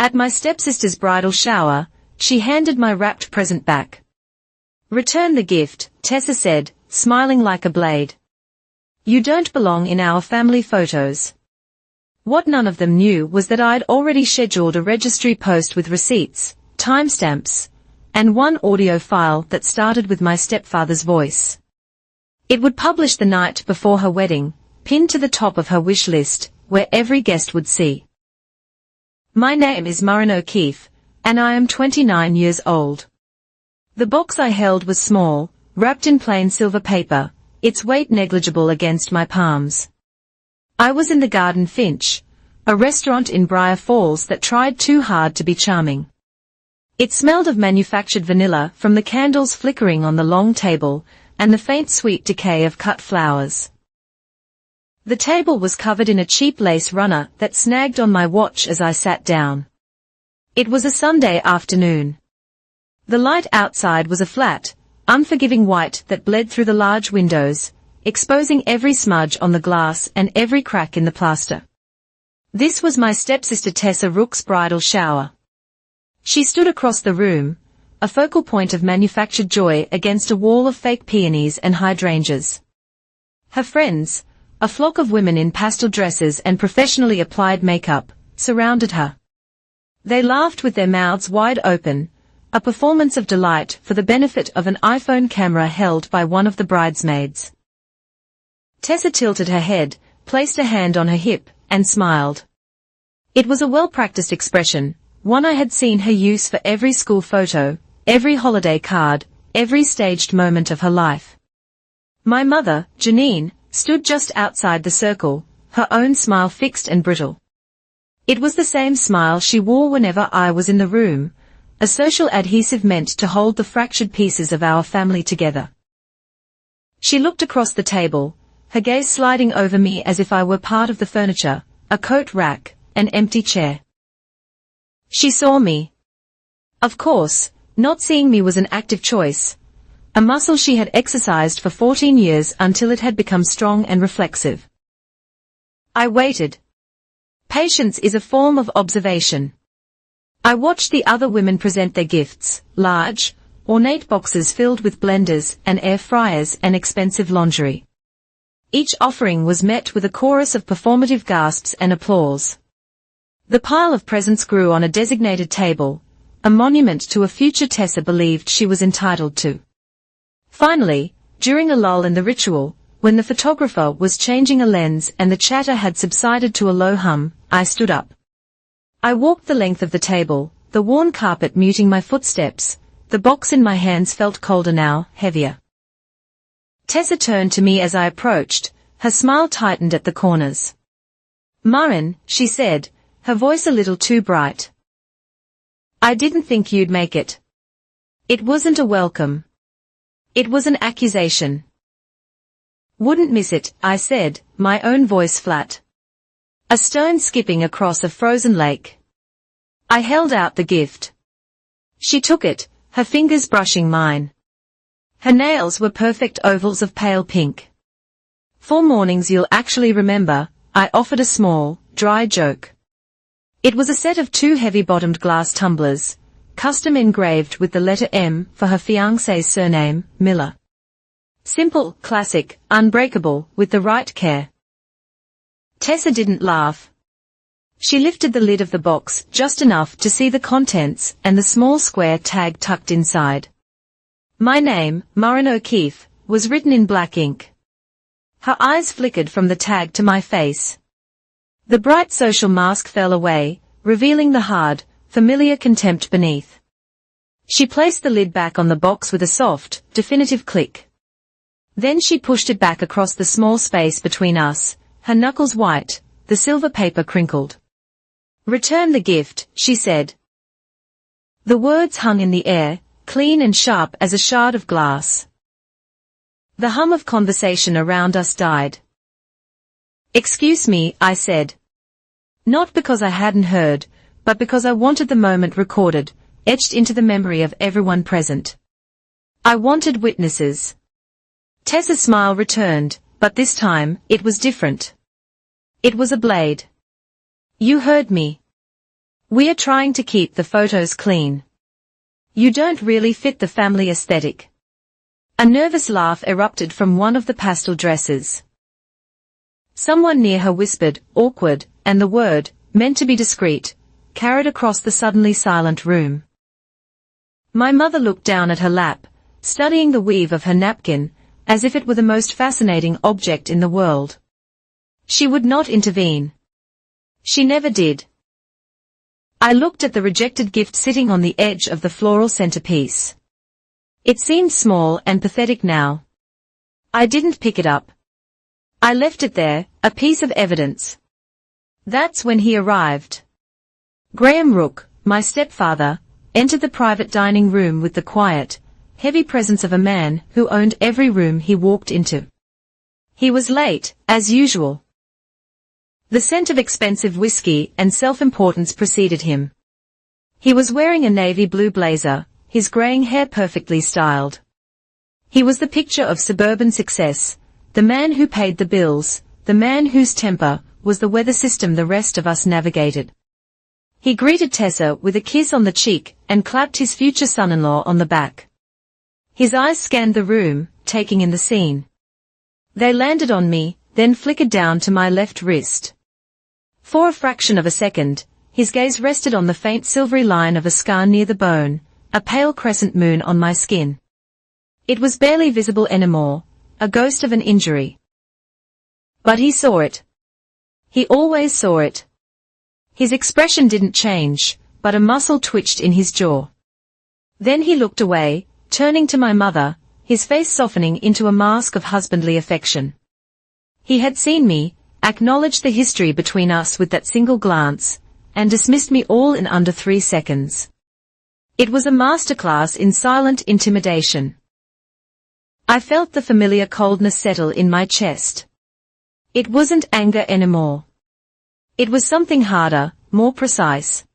At my stepsister's bridal shower, she handed my wrapped present back. "Return the gift," Tessa said, smiling like a blade. "You don't belong in our family photos." What none of them knew was that I'd already scheduled a registry post with receipts, timestamps, and one audio file that started with my stepfather's voice. It would publish the night before her wedding, pinned to the top of her wish list, where every guest would see. "My name is Murrin O'Keefe, and I am 29 years old." The box I held was small, wrapped in plain silver paper, its weight negligible against my palms. I was in the Garden Finch, a restaurant in Briar Falls that tried too hard to be charming. It smelled of manufactured vanilla from the candles flickering on the long table, and the faint sweet decay of cut flowers. The table was covered in a cheap lace runner that snagged on my watch as I sat down. It was a Sunday afternoon. The light outside was a flat, unforgiving white that bled through the large windows, exposing every smudge on the glass and every crack in the plaster. This was my stepsister Tessa Rook's bridal shower. She stood across the room, a focal point of manufactured joy against a wall of fake peonies and hydrangeas. Her friends, a flock of women in pastel dresses and professionally applied makeup, surrounded her. They laughed with their mouths wide open, a performance of delight for the benefit of an iPhone camera held by one of the bridesmaids. Tessa tilted her head, placed a hand on her hip, and smiled. It was a well-practiced expression, one I had seen her use for every school photo, every holiday card, every staged moment of her life. My mother, Janine, stood just outside the circle, her own smile fixed and brittle. It was the same smile she wore whenever I was in the room, a social adhesive meant to hold the fractured pieces of our family together. She looked across the table, her gaze sliding over me as if I were part of the furniture, a coat rack, an empty chair. She saw me. Of course, not seeing me was an active choice, a muscle she had exercised for 14 years until it had become strong and reflexive. I waited. Patience is a form of observation. I watched the other women present their gifts, large, ornate boxes filled with blenders and air fryers and expensive lingerie. Each offering was met with a chorus of performative gasps and applause. The pile of presents grew on a designated table, a monument to a future Tessa believed she was entitled to. Finally, during a lull in the ritual, when the photographer was changing a lens and the chatter had subsided to a low hum, I stood up. I walked the length of the table, the worn carpet muting my footsteps. The box in my hands felt colder now, heavier. Tessa turned to me as I approached, her smile tightened at the corners. "Murrin," she said, her voice a little too bright. "I didn't think you'd make it." It wasn't a welcome. It was an accusation. "Wouldn't miss it," I said, my own voice flat. A stone skipping across a frozen lake. I held out the gift. She took it, her fingers brushing mine. Her nails were perfect ovals of pale pink. "4 mornings you'll actually remember," I offered a small, dry joke. It was a set of 2 heavy-bottomed glass tumblers, custom engraved with the letter M for her fiancé's surname, Miller. Simple, classic, unbreakable, with the right care. Tessa didn't laugh. She lifted the lid of the box just enough to see the contents and the small square tag tucked inside. My name, Murrin O'Keefe, was written in black ink. Her eyes flickered from the tag to my face. The bright social mask fell away, revealing the hard, familiar contempt beneath. She placed the lid back on the box with a soft, definitive click. Then she pushed it back across the small space between us, her knuckles white, the silver paper crinkled. "Return the gift," she said. The words hung in the air, clean and sharp as a shard of glass. The hum of conversation around us died. "Excuse me," I said. Not because I hadn't heard, but because I wanted the moment recorded, etched into the memory of everyone present. I wanted witnesses. Tessa's smile returned, but this time, it was different. It was a blade. "You heard me. We are trying to keep the photos clean. You don't really fit the family aesthetic. A nervous laugh erupted from one of the pastel dresses. Someone near her whispered, awkward, and the word, meant to be discreet, carried across the suddenly silent room. My mother looked down at her lap, studying the weave of her napkin, as if it were the most fascinating object in the world. She would not intervene. She never did. I looked at the rejected gift sitting on the edge of the floral centerpiece. It seemed small and pathetic now. I didn't pick it up. I left it there, a piece of evidence. That's when he arrived. Graham Rook, my stepfather, entered the private dining room with the quiet, heavy presence of a man who owned every room he walked into. He was late, as usual. The scent of expensive whiskey and self-importance preceded him. He was wearing a navy blue blazer, his graying hair perfectly styled. He was the picture of suburban success, the man who paid the bills, the man whose temper was the weather system the rest of us navigated. He greeted Tessa with a kiss on the cheek and clapped his future son-in-law on the back. His eyes scanned the room, taking in the scene. They landed on me, then flickered down to my left wrist. For a fraction of a second, his gaze rested on the faint silvery line of a scar near the bone, a pale crescent moon on my skin. It was barely visible anymore, a ghost of an injury. But he saw it. He always saw it. His expression didn't change, but a muscle twitched in his jaw. Then he looked away, turning to my mother, his face softening into a mask of husbandly affection. He had seen me, acknowledged the history between us with that single glance, and dismissed me all in under 3 seconds. It was a masterclass in silent intimidation. I felt the familiar coldness settle in my chest. It wasn't anger anymore. It was something harder, more precise.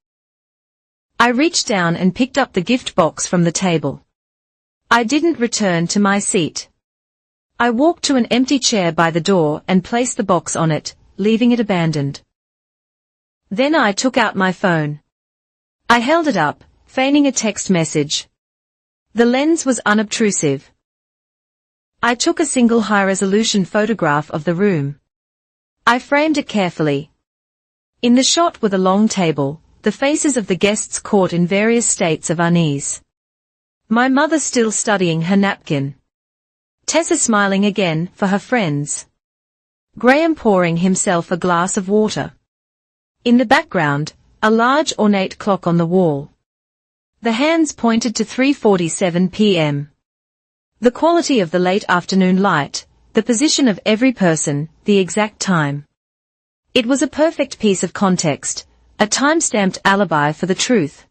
I reached down and picked up the gift box from the table. I didn't return to my seat. I walked to an empty chair by the door and placed the box on it, leaving it abandoned. Then I took out my phone. I held it up, feigning a text message. The lens was unobtrusive. I took a single high-resolution photograph of the room. I framed it carefully. In the shot were the long table, the faces of the guests caught in various states of unease. My mother still studying her napkin. Tessa smiling again for her friends. Graham pouring himself a glass of water. In the background, a large ornate clock on the wall. The hands pointed to 3:47 p.m. The quality of the late afternoon light, the position of every person, the exact time. It was a perfect piece of context, a time-stamped alibi for the truth.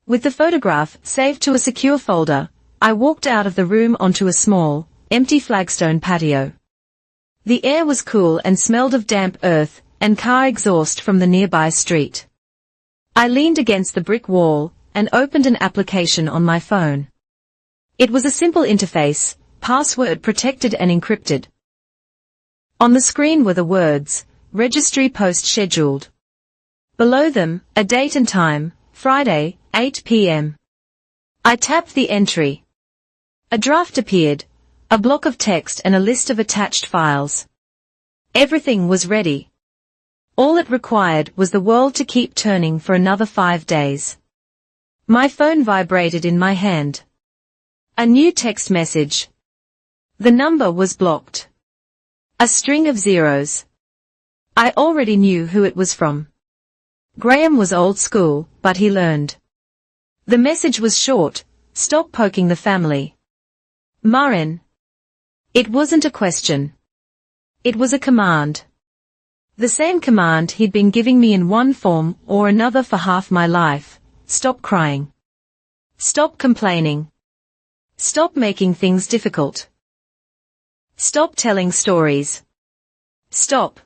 With the photograph saved to a secure folder, I walked out of the room onto a small, empty flagstone patio. The air was cool and smelled of damp earth and car exhaust from the nearby street. I leaned against the brick wall and opened an application on my phone. It was a simple interface, password protected and encrypted. On the screen were the words, registry post scheduled. Below them, a date and time, Friday, 8 p.m. I tapped the entry. A draft appeared, a block of text and a list of attached files. Everything was ready. All it required was the world to keep turning for another 5 days. My phone vibrated in my hand. A new text message. The number was blocked. A string of zeros. I already knew who it was from. Graham was old school, but he learned. The message was short, stop poking the family. Marin. It wasn't a question. It was a command. The same command he'd been giving me in one form or another for half my life. Stop crying. Stop complaining. Stop making things difficult. Stop telling stories. Stop.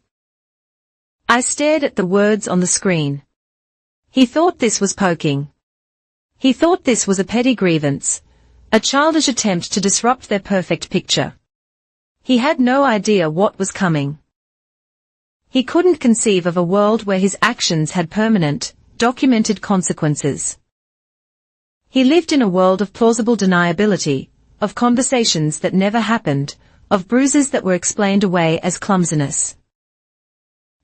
I stared at the words on the screen. He thought this was poking. He thought this was a petty grievance, a childish attempt to disrupt their perfect picture. He had no idea what was coming. He couldn't conceive of a world where his actions had permanent, documented consequences. He lived in a world of plausible deniability, of conversations that never happened, of bruises that were explained away as clumsiness.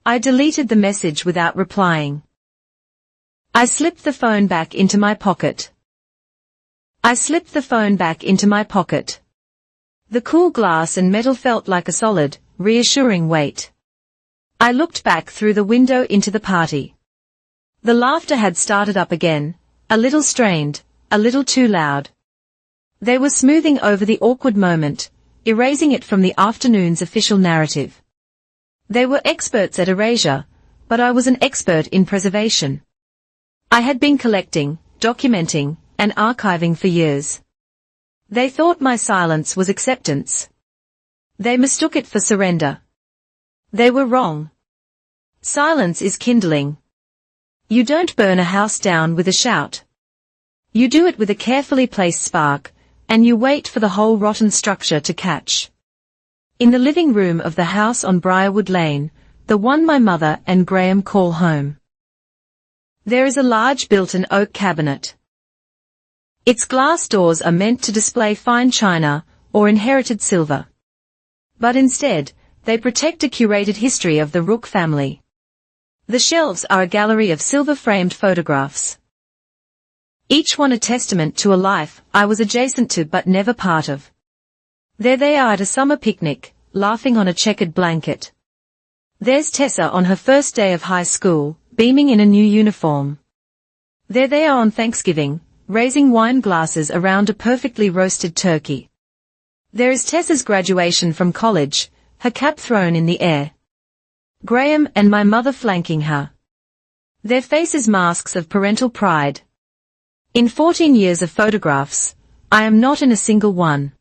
I deleted the message without replying. I slipped the phone back into my pocket. The cool glass and metal felt like a solid, reassuring weight. I looked back through the window into the party. The laughter had started up again, a little strained, a little too loud. They were smoothing over the awkward moment, erasing it from the afternoon's official narrative. They were experts at erasure, but I was an expert in preservation. I had been collecting, documenting, and archiving for years. They thought my silence was acceptance. They mistook it for surrender. They were wrong. Silence is kindling. You don't burn a house down with a shout. You do it with a carefully placed spark, and you wait for the whole rotten structure to catch. In the living room of the house on Briarwood Lane, the one my mother and Graham call home, there is a large built-in oak cabinet. Its glass doors are meant to display fine china or inherited silver. But instead, they protect a curated history of the Rook family. The shelves are a gallery of silver-framed photographs, each one a testament to a life I was adjacent to but never part of. There they are at a summer picnic, laughing on a checkered blanket. There's Tessa on her first day of high school, beaming in a new uniform. There they are on Thanksgiving, raising wine glasses around a perfectly roasted turkey. There is Tessa's graduation from college, her cap thrown in the air. Graham and my mother flanking her. Their faces masks of parental pride. In 14 years of photographs, I am not in a single one.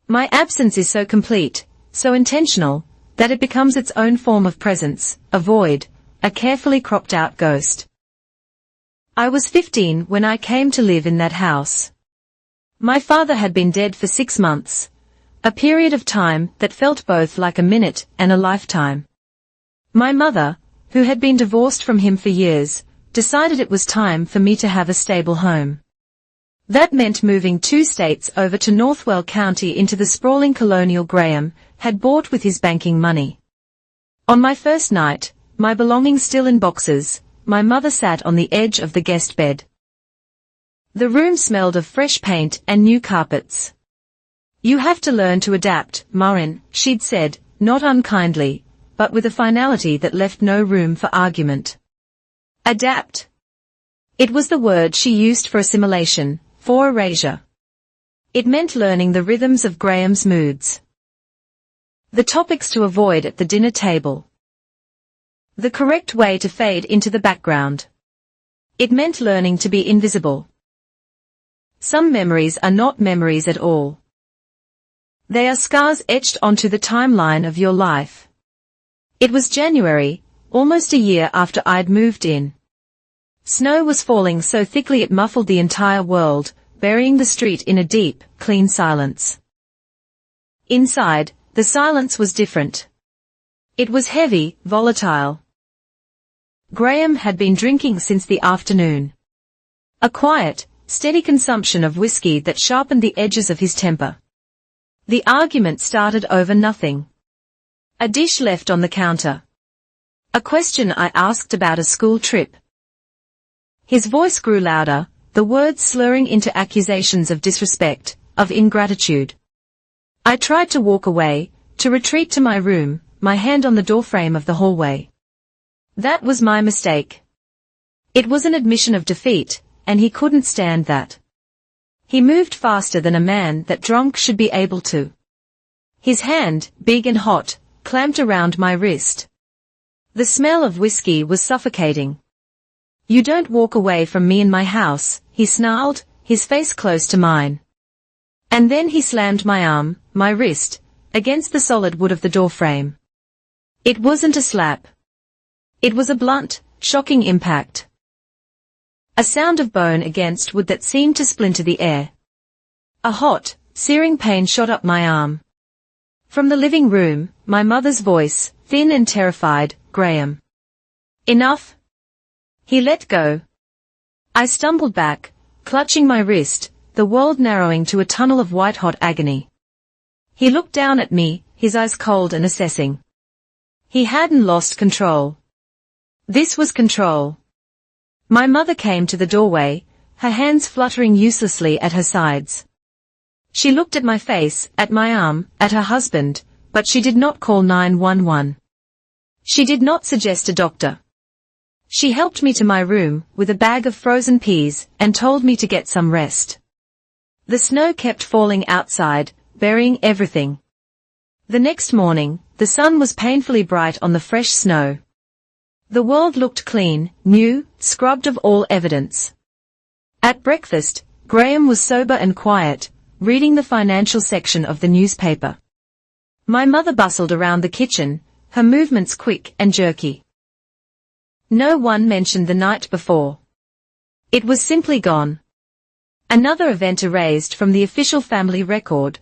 My absence is so complete, so intentional, that it becomes its own form of presence, a void, a carefully cropped out ghost. I was 15 when I came to live in that house. My father had been dead for 6 months, a period of time that felt both like a minute and a lifetime. My mother, who had been divorced from him for years, decided it was time for me to have a stable home. That meant moving 2 states over to Northwell County into the sprawling colonial Graham had bought with his banking money. On my first night, my belongings still in boxes, my mother sat on the edge of the guest bed. The room smelled of fresh paint and new carpets. You have to learn to adapt, Maureen, she'd said, not unkindly, but with a finality that left no room for argument. Adapt. It was the word she used for assimilation, for erasure. It meant learning the rhythms of Graham's moods. The topics to avoid at the dinner table. The correct way to fade into the background. It meant learning to be invisible. Some memories are not memories at all. They are scars etched onto the timeline of your life. It was January, almost a year after I'd moved in. Snow was falling so thickly it muffled the entire world, burying the street in a deep, clean silence. Inside, the silence was different. It was heavy, volatile. Graham had been drinking since the afternoon. A quiet, steady consumption of whiskey that sharpened the edges of his temper. The argument started over nothing. A dish left on the counter. A question I asked about a school trip. His voice grew louder, the words slurring into accusations of disrespect, of ingratitude. I tried to walk away, to retreat to my room, my hand on the doorframe of the hallway. That was my mistake. It was an admission of defeat, and he couldn't stand that. He moved faster than a man that drunk should be able to. His hand, big and hot, clamped around my wrist. The smell of whiskey was suffocating. You don't walk away from me in my house, he snarled, his face close to mine. And then he slammed my arm, my wrist, against the solid wood of the doorframe. It wasn't a slap. It was a blunt, shocking impact. A sound of bone against wood that seemed to splinter the air. A hot, searing pain shot up my arm. From the living room, my mother's voice, thin and terrified, Graham. Enough. He let go. I stumbled back, clutching my wrist, the world narrowing to a tunnel of white-hot agony. He looked down at me, his eyes cold and assessing. He hadn't lost control. This was control. My mother came to the doorway, her hands fluttering uselessly at her sides. She looked at my face, at my arm, at her husband, but she did not call 911. She did not suggest a doctor. She helped me to my room, with a bag of frozen peas, and told me to get some rest. The snow kept falling outside, burying everything. The next morning, the sun was painfully bright on the fresh snow. The world looked clean, new, scrubbed of all evidence. At breakfast, Graham was sober and quiet, reading the financial section of the newspaper. My mother bustled around the kitchen, her movements quick and jerky. No one mentioned the night before. It was simply gone. Another event erased from the official family record.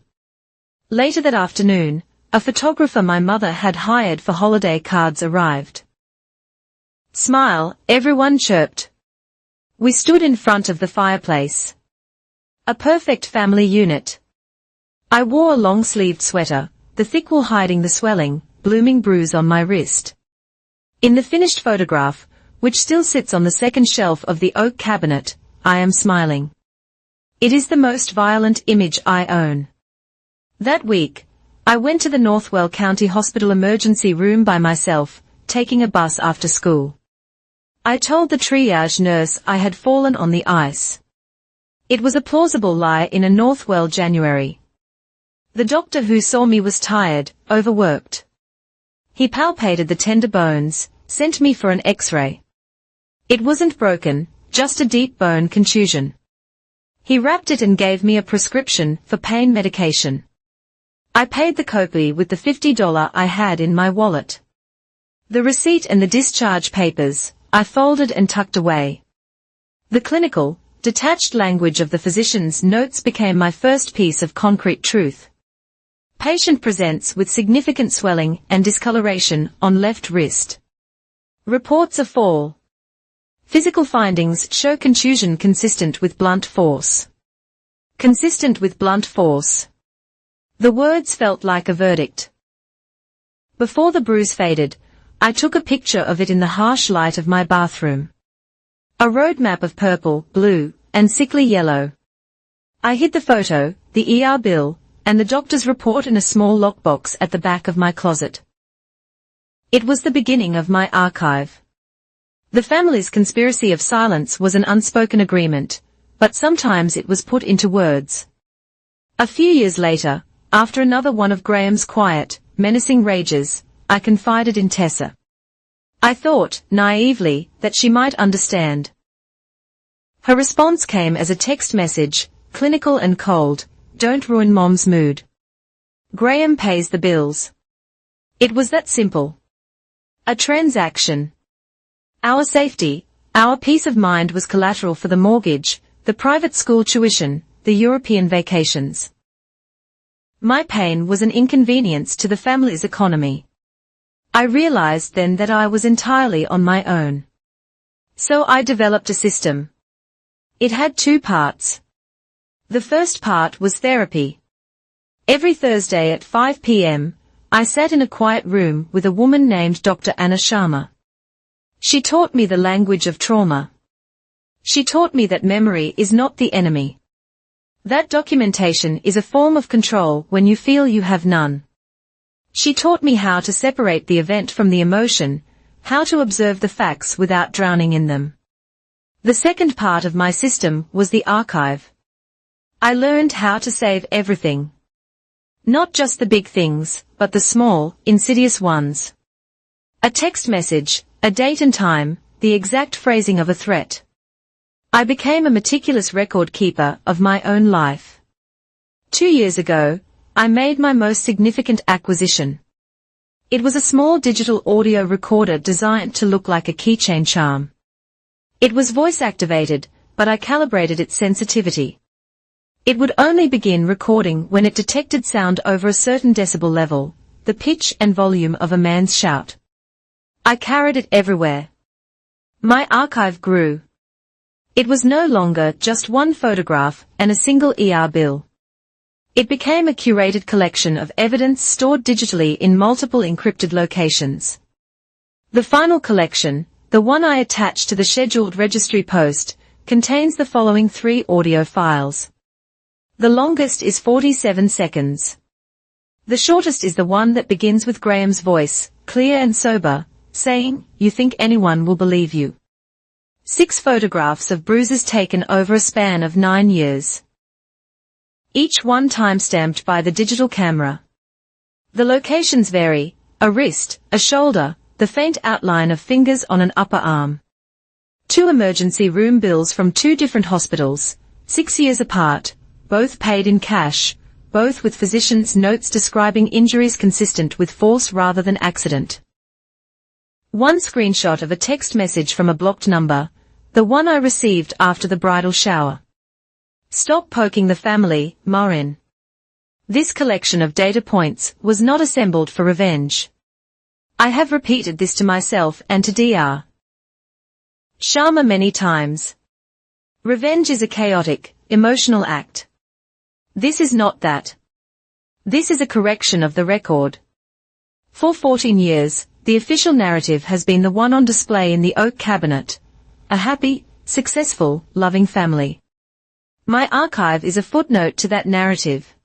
Later that afternoon, a photographer my mother had hired for holiday cards arrived. "Smile," everyone chirped. We stood in front of the fireplace. A perfect family unit. I wore a long-sleeved sweater, the thick wool hiding the swelling, blooming bruise on my wrist. In the finished photograph, which still sits on the second shelf of the oak cabinet, I am smiling. It is the most violent image I own. That week, I went to the Northwell County Hospital emergency room by myself, taking a bus after school. I told the triage nurse I had fallen on the ice. It was a plausible lie in a Northwell January. The doctor who saw me was tired, overworked. He palpated the tender bones, sent me for an X-ray. It wasn't broken, just a deep bone contusion. He wrapped it and gave me a prescription for pain medication. I paid the copay with the $50 I had in my wallet. The receipt and the discharge papers, I folded and tucked away. The clinical, detached language of the physician's notes became my first piece of concrete truth. Patient presents with significant swelling and discoloration on left wrist. Reports of fall. Physical findings show contusion consistent with blunt force. Consistent with blunt force. The words felt like a verdict. Before the bruise faded, I took a picture of it in the harsh light of my bathroom. A road map of purple, blue, and sickly yellow. I hid the photo, the ER bill, and the doctor's report in a small lockbox at the back of my closet. It was the beginning of my archive. The family's conspiracy of silence was an unspoken agreement, but sometimes it was put into words. A few years later, after another one of Graham's quiet, menacing rages, I confided in Tessa. I thought, naively, that she might understand. Her response came as a text message, clinical and cold, "Don't ruin Mom's mood. Graham pays the bills." It was that simple. A transaction. Our safety, our peace of mind was collateral for the mortgage, the private school tuition, the European vacations. My pain was an inconvenience to the family's economy. I realized then that I was entirely on my own. So I developed a system. It had two parts. The first part was therapy. Every Thursday at 5 p.m., I sat in a quiet room with a woman named Dr. Anna Sharma. She taught me the language of trauma. She taught me that memory is not the enemy. That documentation is a form of control when you feel you have none. She taught me how to separate the event from the emotion, how to observe the facts without drowning in them. The second part of my system was the archive. I learned how to save everything. Not just the big things, but the small, insidious ones. A text message, a date and time, the exact phrasing of a threat. I became a meticulous record keeper of my own life. 2 years ago, I made my most significant acquisition. It was a small digital audio recorder designed to look like a keychain charm. It was voice-activated, but I calibrated its sensitivity. It would only begin recording when it detected sound over a certain decibel level, the pitch and volume of a man's shout. I carried it everywhere. My archive grew. It was no longer just one photograph and a single ER bill. It became a curated collection of evidence stored digitally in multiple encrypted locations. The final collection, the one I attached to the scheduled registry post, contains the following 3 audio files. The longest is 47 seconds. The shortest is the one that begins with Graham's voice, clear and sober, saying, "You think anyone will believe you?" 6 photographs of bruises taken over a span of 9 years. Each one timestamped by the digital camera. The locations vary: a wrist, a shoulder, the faint outline of fingers on an upper arm. 2 emergency room bills from 2 different hospitals, 6 years apart, both paid in cash, both with physicians' notes describing injuries consistent with force rather than accident. 1 screenshot of a text message from a blocked number, the one I received after the bridal shower. "Stop poking the family, Maureen." This collection of data points was not assembled for revenge. I have repeated this to myself and to Dr. Sharma many times. Revenge is a chaotic, emotional act. This is not that. This is a correction of the record. For 14 years, the official narrative has been the one on display in the oak cabinet. A happy, successful, loving family. My archive is a footnote to that narrative.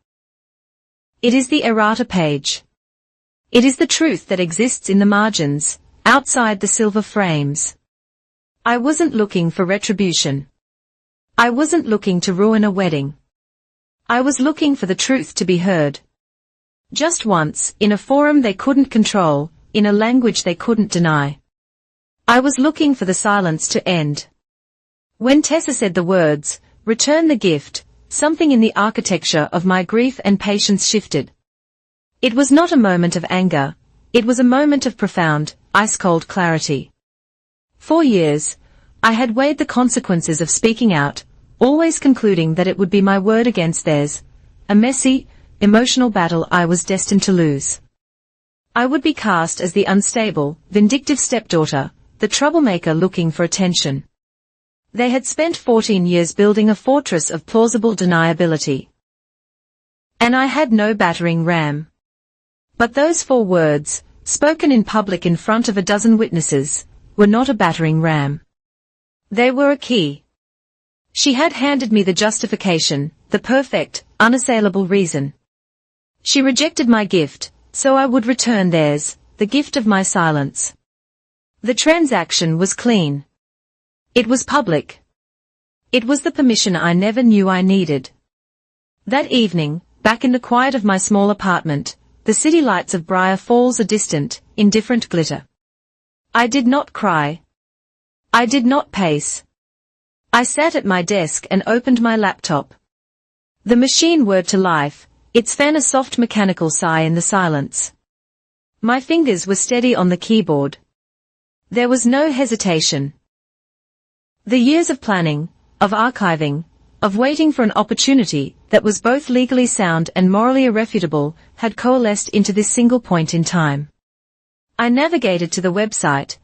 It is the errata page. It is the truth that exists in the margins, outside the silver frames. I wasn't looking for retribution. I wasn't looking to ruin a wedding. I was looking for the truth to be heard. Just once, in a forum they couldn't control, in a language they couldn't deny. I was looking for the silence to end. When Tessa said the words, "Return the gift," something in the architecture of my grief and patience shifted. It was not a moment of anger, it was a moment of profound, ice-cold clarity. For years, I had weighed the consequences of speaking out, always concluding that it would be my word against theirs, a messy, emotional battle I was destined to lose. I would be cast as the unstable, vindictive stepdaughter, the troublemaker looking for attention. They had spent 14 years building a fortress of plausible deniability. And I had no battering ram. But those 4 words, spoken in public in front of a dozen witnesses, were not a battering ram. They were a key. She had handed me the justification, the perfect, unassailable reason. She rejected my gift, so I would return theirs, the gift of my silence. The transaction was clean. It was public. It was the permission I never knew I needed. That evening, back in the quiet of my small apartment, the city lights of Briar Falls a distant, indifferent glitter. I did not cry. I did not pace. I sat at my desk and opened my laptop. The machine whirred to life, its fan a soft mechanical sigh in the silence. My fingers were steady on the keyboard. There was no hesitation. The years of planning, of archiving, of waiting for an opportunity that was both legally sound and morally irrefutable, had coalesced into this single point in time. I navigated to the website,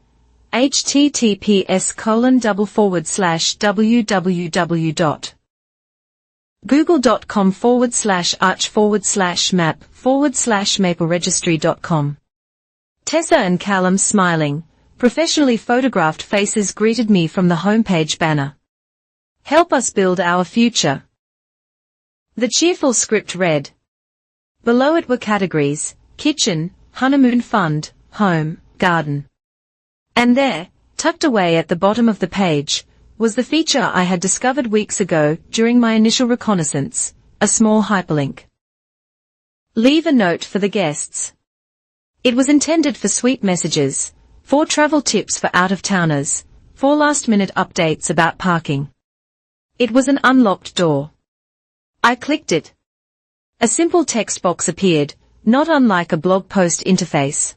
https://www.google.com/arch/map/mapleregistry.com. Tessa and Callum smiling, professionally photographed faces greeted me from the homepage banner. Help us build our future. The cheerful script read. Below it were categories: kitchen, honeymoon fund, home, garden. And there, tucked away at the bottom of the page, was the feature I had discovered weeks ago during my initial reconnaissance, a small hyperlink. Leave a note for the guests. It was intended for sweet messages, 4 travel tips for out-of-towners, 4 last-minute updates about parking. It was an unlocked door. I clicked it. A simple text box appeared, not unlike a blog post interface.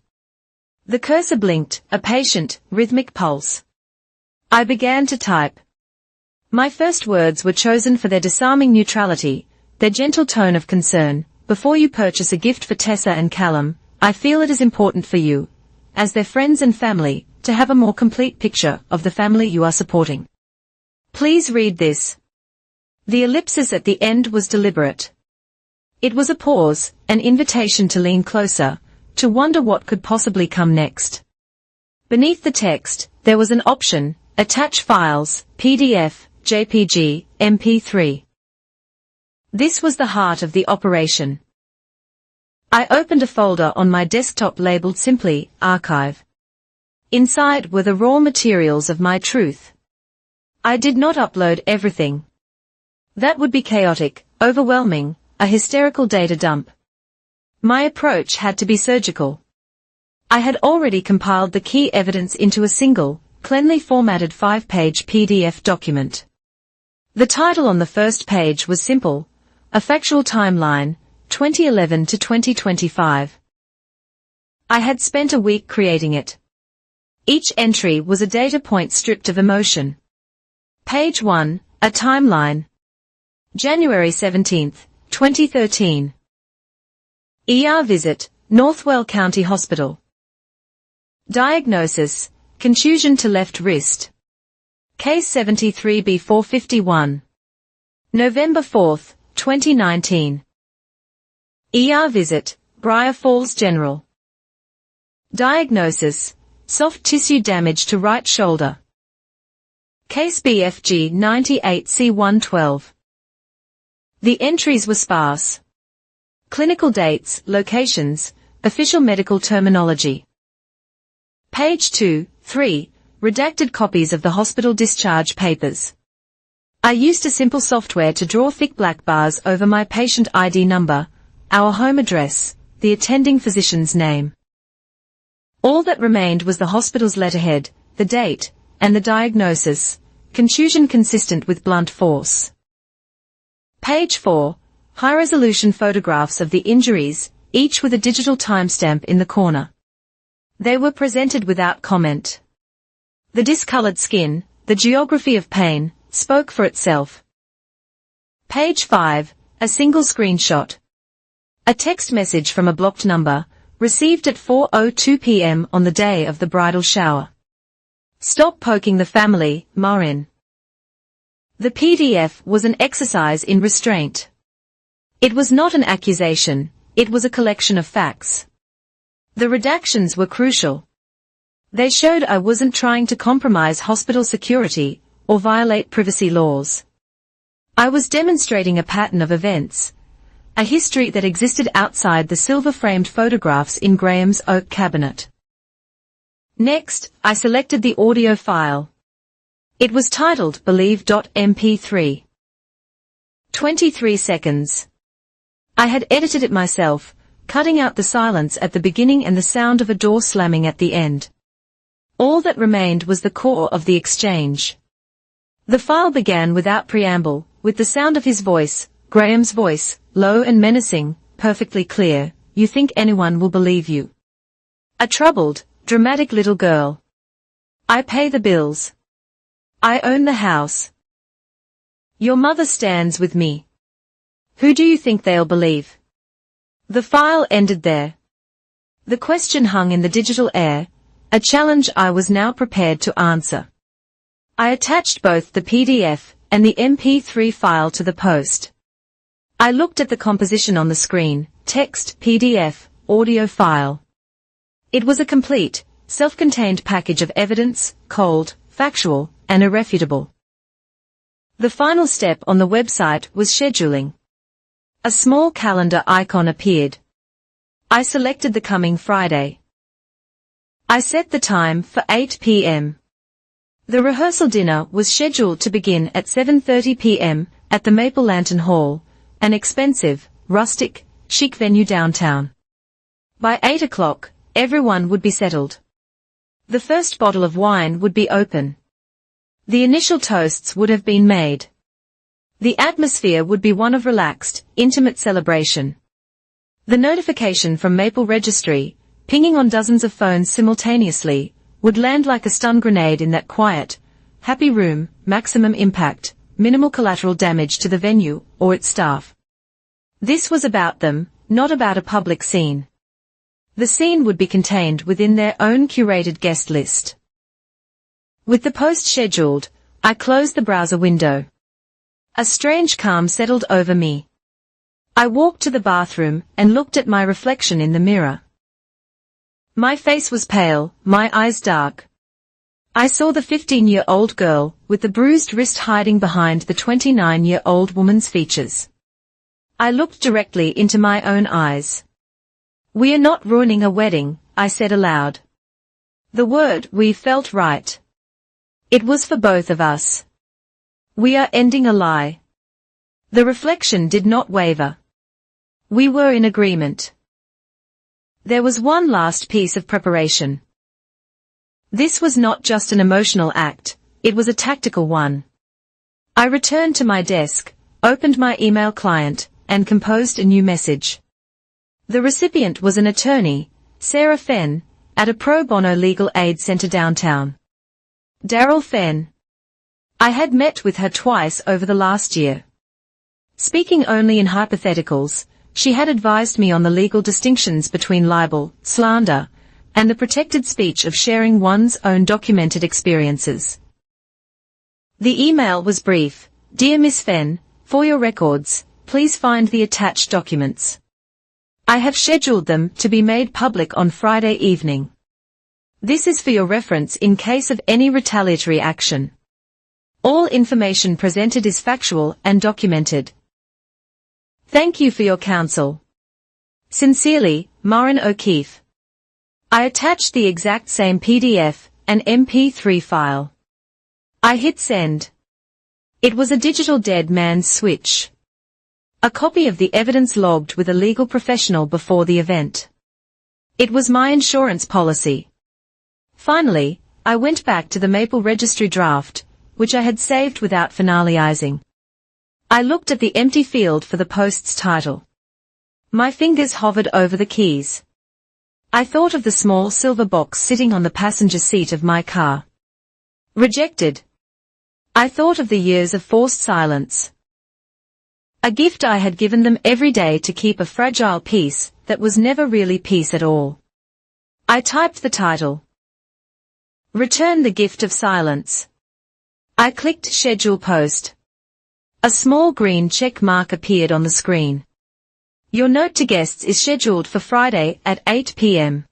The cursor blinked, a patient, rhythmic pulse. I began to type. My first words were chosen for their disarming neutrality, their gentle tone of concern. Before you purchase a gift for Tessa and Callum, I feel it is important for you, as their friends and family, to have a more complete picture of the family you are supporting. Please read this. The ellipsis at the end was deliberate. It was a pause, an invitation to lean closer, to wonder what could possibly come next. Beneath the text, there was an option: attach files, PDF, JPG, MP3. This was the heart of the operation. I opened a folder on my desktop labeled simply, Archive. Inside were the raw materials of my truth. I did not upload everything. That would be chaotic, overwhelming, a hysterical data dump. My approach had to be surgical. I had already compiled the key evidence into a single, cleanly formatted 5-page PDF document. The title on the first page was simple: A Factual Timeline, 2011 to 2025. I had spent a week creating it. Each entry was a data point stripped of emotion. Page 1, a timeline. January 17, 2013. ER visit, Northwell County Hospital. Diagnosis, contusion to left wrist. Case 73B451. November 4, 2019. ER visit, Briar Falls General. Diagnosis, soft tissue damage to right shoulder. Case BFG 98C112. The entries were sparse. Clinical dates, locations, official medical terminology. Page 2, 3, redacted copies of the hospital discharge papers. I used a simple software to draw thick black bars over my patient ID number, our home address, the attending physician's name. All that remained was the hospital's letterhead, the date, and the diagnosis: contusion consistent with blunt force. Page 4, high-resolution photographs of the injuries, each with a digital timestamp in the corner. They were presented without comment. The discolored skin, the geography of pain, spoke for itself. Page 5, a single screenshot. A text message from a blocked number, received at 4:02 p.m. on the day of the bridal shower. Stop poking the family, Maureen. The PDF was an exercise in restraint. It was not an accusation, it was a collection of facts. The redactions were crucial. They showed I wasn't trying to compromise hospital security or violate privacy laws. I was demonstrating a pattern of events, a history that existed outside the silver-framed photographs in Graham's oak cabinet. Next, I selected the audio file. It was titled Believe.mp3. 23 seconds. I had edited it myself, cutting out the silence at the beginning and the sound of a door slamming at the end. All that remained was the core of the exchange. The file began without preamble, with the sound of his voice, Graham's voice, low and menacing, perfectly clear. You think anyone will believe you? A troubled, dramatic little girl. I pay the bills. I own the house. Your mother stands with me. Who do you think they'll believe? The file ended there. The question hung in the digital air, a challenge I was now prepared to answer. I attached both the PDF and the MP3 file to the post. I looked at the composition on the screen: text, PDF, audio file. It was a complete, self-contained package of evidence, cold, factual, and irrefutable. The final step on the website was scheduling. A small calendar icon appeared. I selected the coming Friday. I set the time for 8 p.m. The rehearsal dinner was scheduled to begin at 7:30 p.m. at the Maple Lantern Hall, an expensive, rustic, chic venue downtown. By 8 o'clock, everyone would be settled. The first bottle of wine would be open. The initial toasts would have been made. The atmosphere would be one of relaxed, intimate celebration. The notification from Maple Registry, pinging on dozens of phones simultaneously, would land like a stun grenade in that quiet, happy room: maximum impact, minimal collateral damage to the venue or its staff. This was about them, not about a public scene. The scene would be contained within their own curated guest list. With the post scheduled, I closed the browser window. A strange calm settled over me. I walked to the bathroom and looked at my reflection in the mirror. My face was pale, my eyes dark. I saw the 15-year-old girl, with the bruised wrist hiding behind the 29-year-old woman's features. I looked directly into my own eyes. "We are not ruining a wedding," I said aloud. The word "we" felt right. It was for both of us. We are ending a lie. The reflection did not waver. We were in agreement. There was one last piece of preparation. This was not just an emotional act, it was a tactical one. I returned to my desk, opened my email client, and composed a new message. The recipient was an attorney, Sarah Fenn, at a pro bono legal aid center downtown. Daryl Fenn. I had met with her twice over the last year. Speaking only in hypotheticals, she had advised me on the legal distinctions between libel, slander, and the protected speech of sharing one's own documented experiences. The email was brief. "Dear Miss Fenn, for your records, please find the attached documents. I have scheduled them to be made public on Friday evening. This is for your reference in case of any retaliatory action. All information presented is factual and documented. Thank you for your counsel. Sincerely, Maureen O'Keefe." I attached the exact same PDF, an MP3 file. I hit send. It was a digital dead man's switch. A copy of the evidence logged with a legal professional before the event. It was my insurance policy. Finally, I went back to the Maple registry draft, which I had saved without finalizing. I looked at the empty field for the post's title. My fingers hovered over the keys. I thought of the small silver box sitting on the passenger seat of my car. Rejected. I thought of the years of forced silence. A gift I had given them every day to keep a fragile peace that was never really peace at all. I typed the title. Return the gift of silence. I clicked Schedule Post. A small green check mark appeared on the screen. Your note to guests is scheduled for Friday at 8 p.m.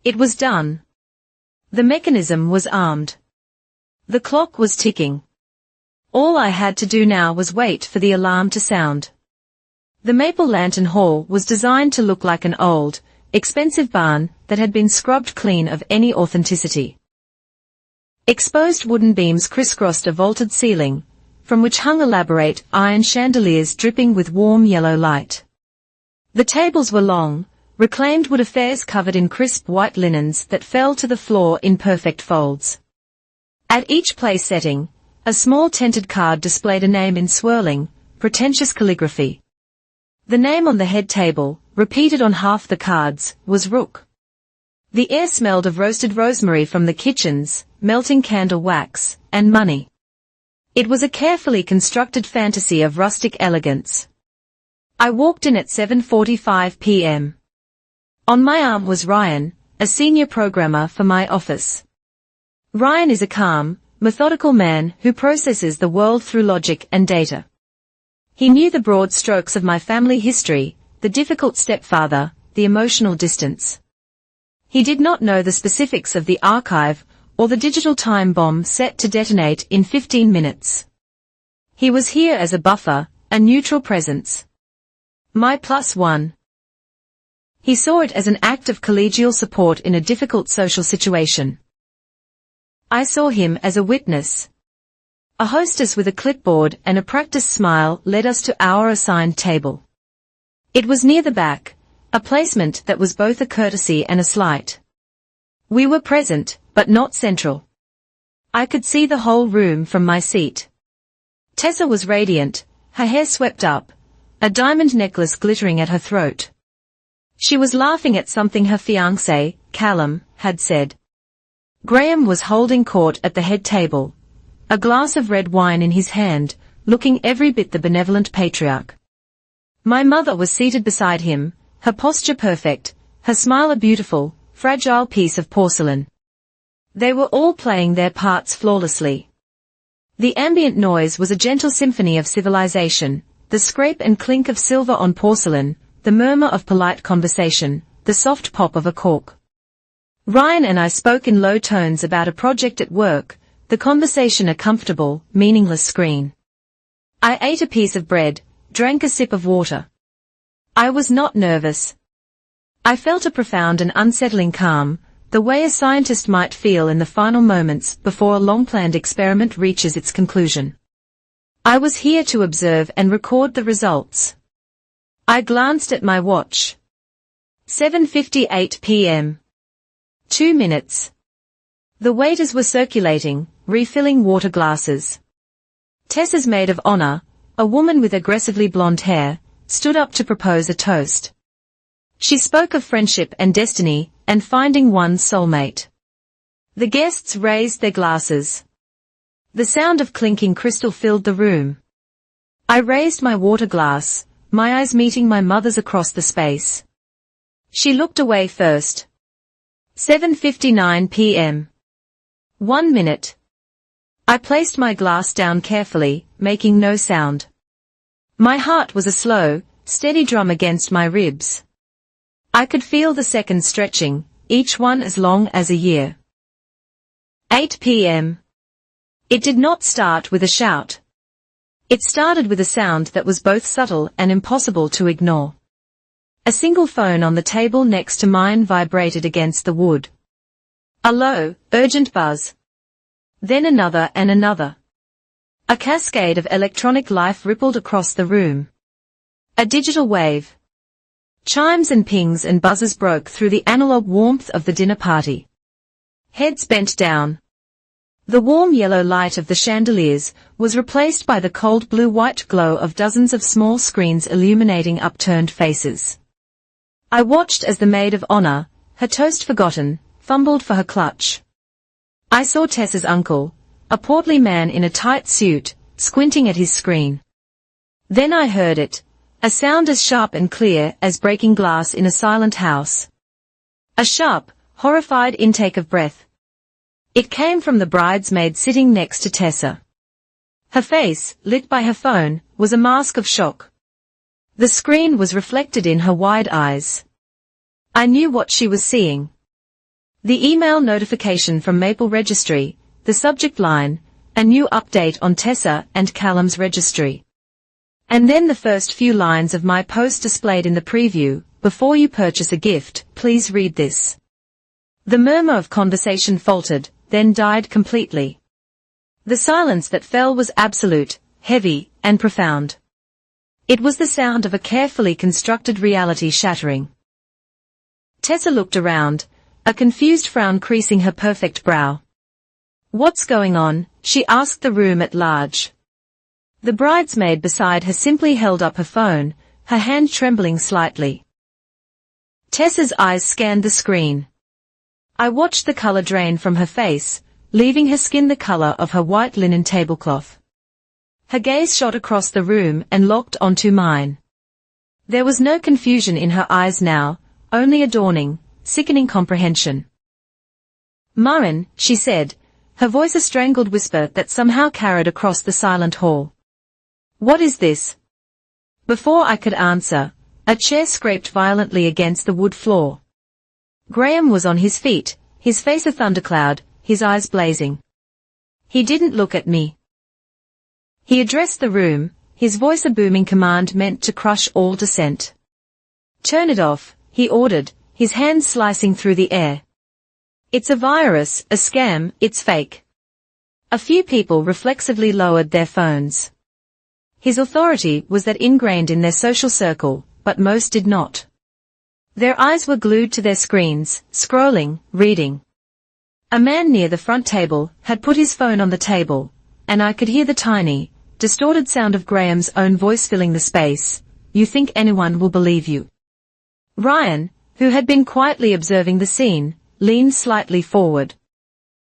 It was done. The mechanism was armed. The clock was ticking. All I had to do now was wait for the alarm to sound. The Maple Lantern Hall was designed to look like an old, expensive barn that had been scrubbed clean of any authenticity. Exposed wooden beams crisscrossed a vaulted ceiling, from which hung elaborate iron chandeliers dripping with warm yellow light. The tables were long, reclaimed wood affairs covered in crisp white linens that fell to the floor in perfect folds. At each place setting, a small tinted card displayed a name in swirling, pretentious calligraphy. The name on the head table, repeated on half the cards, was Rook. The air smelled of roasted rosemary from the kitchens, melting candle wax, and money. It was a carefully constructed fantasy of rustic elegance. I walked in at 7:45 p.m. On my arm was Ryan, a senior programmer for my office. Ryan is a calm, methodical man who processes the world through logic and data. He knew the broad strokes of my family history, the difficult stepfather, the emotional distance. He did not know the specifics of the archive or the digital time bomb set to detonate in 15 minutes. He was here as a buffer, a neutral presence. My +1. He saw it as an act of collegial support in a difficult social situation. I saw him as a witness. A hostess with a clipboard and a practiced smile led us to our assigned table. It was near the back, a placement that was both a courtesy and a slight. We were present, but not central. I could see the whole room from my seat. Tessa was radiant, her hair swept up, a diamond necklace glittering at her throat. She was laughing at something her fiancé, Callum, had said. Graham was holding court at the head table, a glass of red wine in his hand, looking every bit the benevolent patriarch. My mother was seated beside him, her posture perfect, her smile a beautiful, fragile piece of porcelain. They were all playing their parts flawlessly. The ambient noise was a gentle symphony of civilization, the scrape and clink of silver on porcelain, the murmur of polite conversation, the soft pop of a cork. Ryan and I spoke in low tones about a project at work, the conversation a comfortable, meaningless screen. I ate a piece of bread, drank a sip of water. I was not nervous. I felt a profound and unsettling calm, the way a scientist might feel in the final moments before a long-planned experiment reaches its conclusion. I was here to observe and record the results. I glanced at my watch. 7:58 p.m. 2 minutes. The waiters were circulating, refilling water glasses. Tessa's maid of honor, a woman with aggressively blonde hair, stood up to propose a toast. She spoke of friendship and destiny, and finding one's soulmate. The guests raised their glasses. The sound of clinking crystal filled the room. I raised my water glass, my eyes meeting my mother's across the space. She looked away first. 7:59 p.m. 1 minute. I placed my glass down carefully, making no sound. My heart was a slow, steady drum against my ribs. I could feel the seconds stretching, each one as long as a year. 8 p.m. It did not start with a shout. It started with a sound that was both subtle and impossible to ignore. A single phone on the table next to mine vibrated against the wood. A low, urgent buzz. Then another and another. A cascade of electronic life rippled across the room. A digital wave. Chimes and pings and buzzes broke through the analog warmth of the dinner party. Heads bent down. The warm yellow light of the chandeliers was replaced by the cold blue-white glow of dozens of small screens illuminating upturned faces. I watched as the maid of honor, her toast forgotten, fumbled for her clutch. I saw Tessa's uncle, a portly man in a tight suit, squinting at his screen. Then I heard it, a sound as sharp and clear as breaking glass in a silent house. A sharp, horrified intake of breath. It came from the bridesmaid sitting next to Tessa. Her face, lit by her phone, was a mask of shock. The screen was reflected in her wide eyes. I knew what she was seeing. The email notification from Maple Registry, the subject line, a new update on Tessa and Callum's registry. And then the first few lines of my post displayed in the preview, before you purchase a gift, please read this. The murmur of conversation faltered, then died completely. The silence that fell was absolute, heavy, and profound. It was the sound of a carefully constructed reality shattering. Tessa looked around, a confused frown creasing her perfect brow. What's going on? She asked the room at large. The bridesmaid beside her simply held up her phone, her hand trembling slightly. Tessa's eyes scanned the screen. I watched the color drain from her face, leaving her skin the color of her white linen tablecloth. Her gaze shot across the room and locked onto mine. There was no confusion in her eyes now, only a dawning, sickening comprehension. Maren, she said, her voice a strangled whisper that somehow carried across the silent hall. What is this? Before I could answer, a chair scraped violently against the wood floor. Graham was on his feet, his face a thundercloud, his eyes blazing. He didn't look at me. He addressed the room, his voice a booming command meant to crush all dissent. Turn it off, he ordered, his hands slicing through the air. It's a virus, a scam, it's fake. A few people reflexively lowered their phones. His authority was that ingrained in their social circle, but most did not. Their eyes were glued to their screens, scrolling, reading. A man near the front table had put his phone on the table, and I could hear the tiny, distorted sound of Graham's own voice filling the space. You think anyone will believe you? Ryan, who had been quietly observing the scene, leaned slightly forward.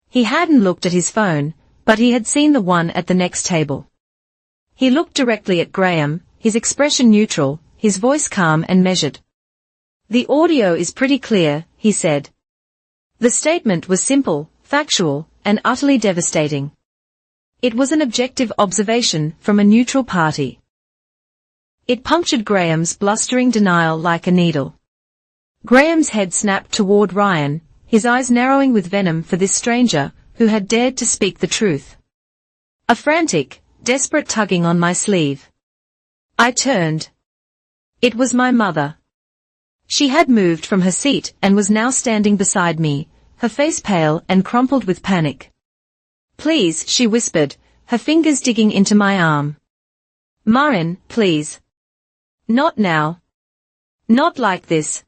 He hadn't looked at his phone, but he had seen the one at the next table. He looked directly at Graham, his expression neutral, his voice calm and measured. The audio is pretty clear, he said. The statement was simple, factual, and utterly devastating. It was an objective observation from a neutral party. It punctured Graham's blustering denial like a needle. Graham's head snapped toward Ryan, his eyes narrowing with venom for this stranger who had dared to speak the truth. A frantic, desperate tugging on my sleeve. I turned. It was my mother. She had moved from her seat and was now standing beside me, her face pale and crumpled with panic. "Please," she whispered, her fingers digging into my arm. "Marin, please. Not now. Not like this."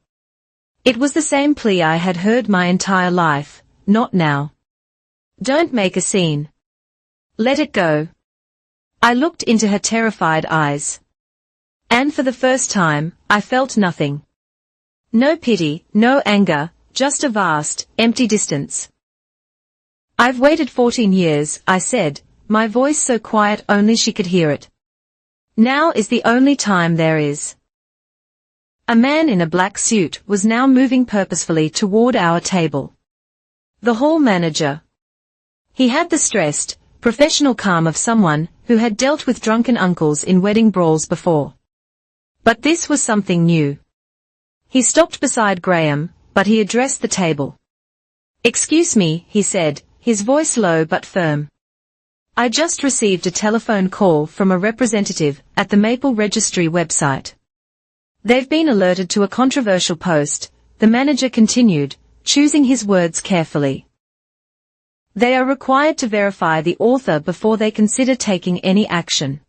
It was the same plea I had heard my entire life, "Not now. Don't make a scene. Let it go." I looked into her terrified eyes. And for the first time, I felt nothing. No pity, no anger, just a vast, empty distance. "I've waited 14 years, I said, my voice so quiet only she could hear it. "Now is the only time there is." A man in a black suit was now moving purposefully toward our table. The hall manager. He had the stressed, professional calm of someone who had dealt with drunken uncles in wedding brawls before. But this was something new. He stopped beside Graham, but he addressed the table. "Excuse me," he said, his voice low but firm. "I just received a telephone call from a representative at the Maple Registry website. They've been alerted to a controversial post," the manager continued, choosing his words carefully. "They are required to verify the author before they consider taking any action.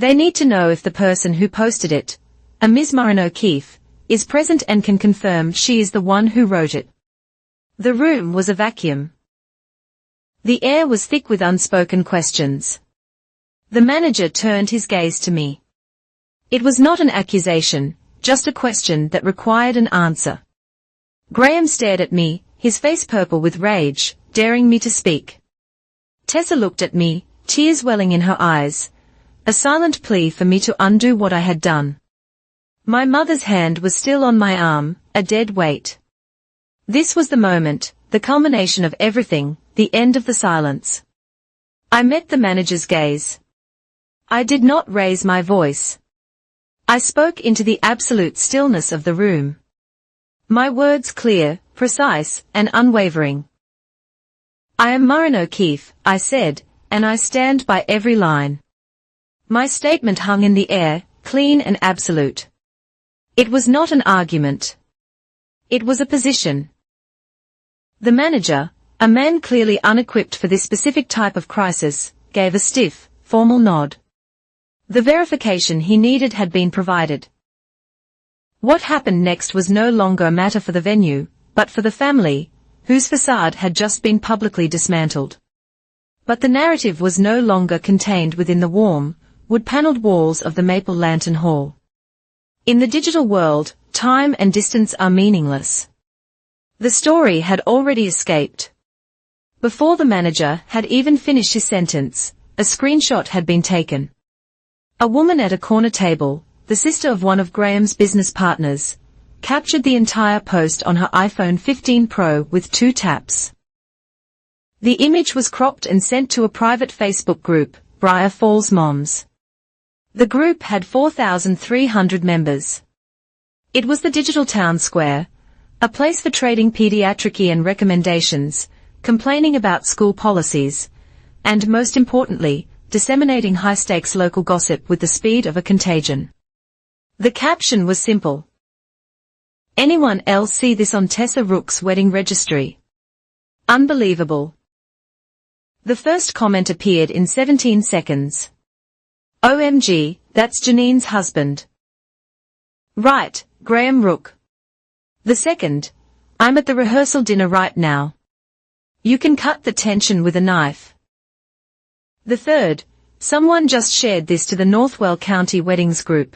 They need to know if the person who posted it, a Ms. Marin O'Keefe, is present and can confirm she is the one who wrote it." The room was a vacuum. The air was thick with unspoken questions. The manager turned his gaze to me. It was not an accusation, just a question that required an answer. Graham stared at me, his face purple with rage, daring me to speak. Tessa looked at me, tears welling in her eyes, a silent plea for me to undo what I had done. My mother's hand was still on my arm, a dead weight. This was the moment, the culmination of everything, the end of the silence. I met the manager's gaze. I did not raise my voice. I spoke into the absolute stillness of the room. My words clear, precise, and unwavering. "I am Marin O'Keefe," I said, "and I stand by every line." My statement hung in the air, clean and absolute. It was not an argument. It was a position. The manager, a man clearly unequipped for this specific type of crisis, gave a stiff, formal nod. The verification he needed had been provided. What happened next was no longer a matter for the venue, but for the family, whose facade had just been publicly dismantled. But the narrative was no longer contained within the warm, wood-paneled walls of the Maple Lantern Hall. In the digital world, time and distance are meaningless. The story had already escaped. Before the manager had even finished his sentence, a screenshot had been taken. A woman at a corner table, the sister of one of Graham's business partners, captured the entire post on her iPhone 15 Pro with 2 taps. The image was cropped and sent to a private Facebook group, Briar Falls Moms. The group had 4,300 members. It was the digital town square, a place for trading pediatric and recommendations, complaining about school policies, and most importantly, disseminating high-stakes local gossip with the speed of a contagion. The caption was simple. "Anyone else see this on Tessa Rook's wedding registry? Unbelievable." The first comment appeared in 17 seconds. "OMG, that's Janine's husband." "Right, Graham Rook." The second, "I'm at the rehearsal dinner right now. You can cut the tension with a knife." The third, "Someone just shared this to the Northwell County Weddings group."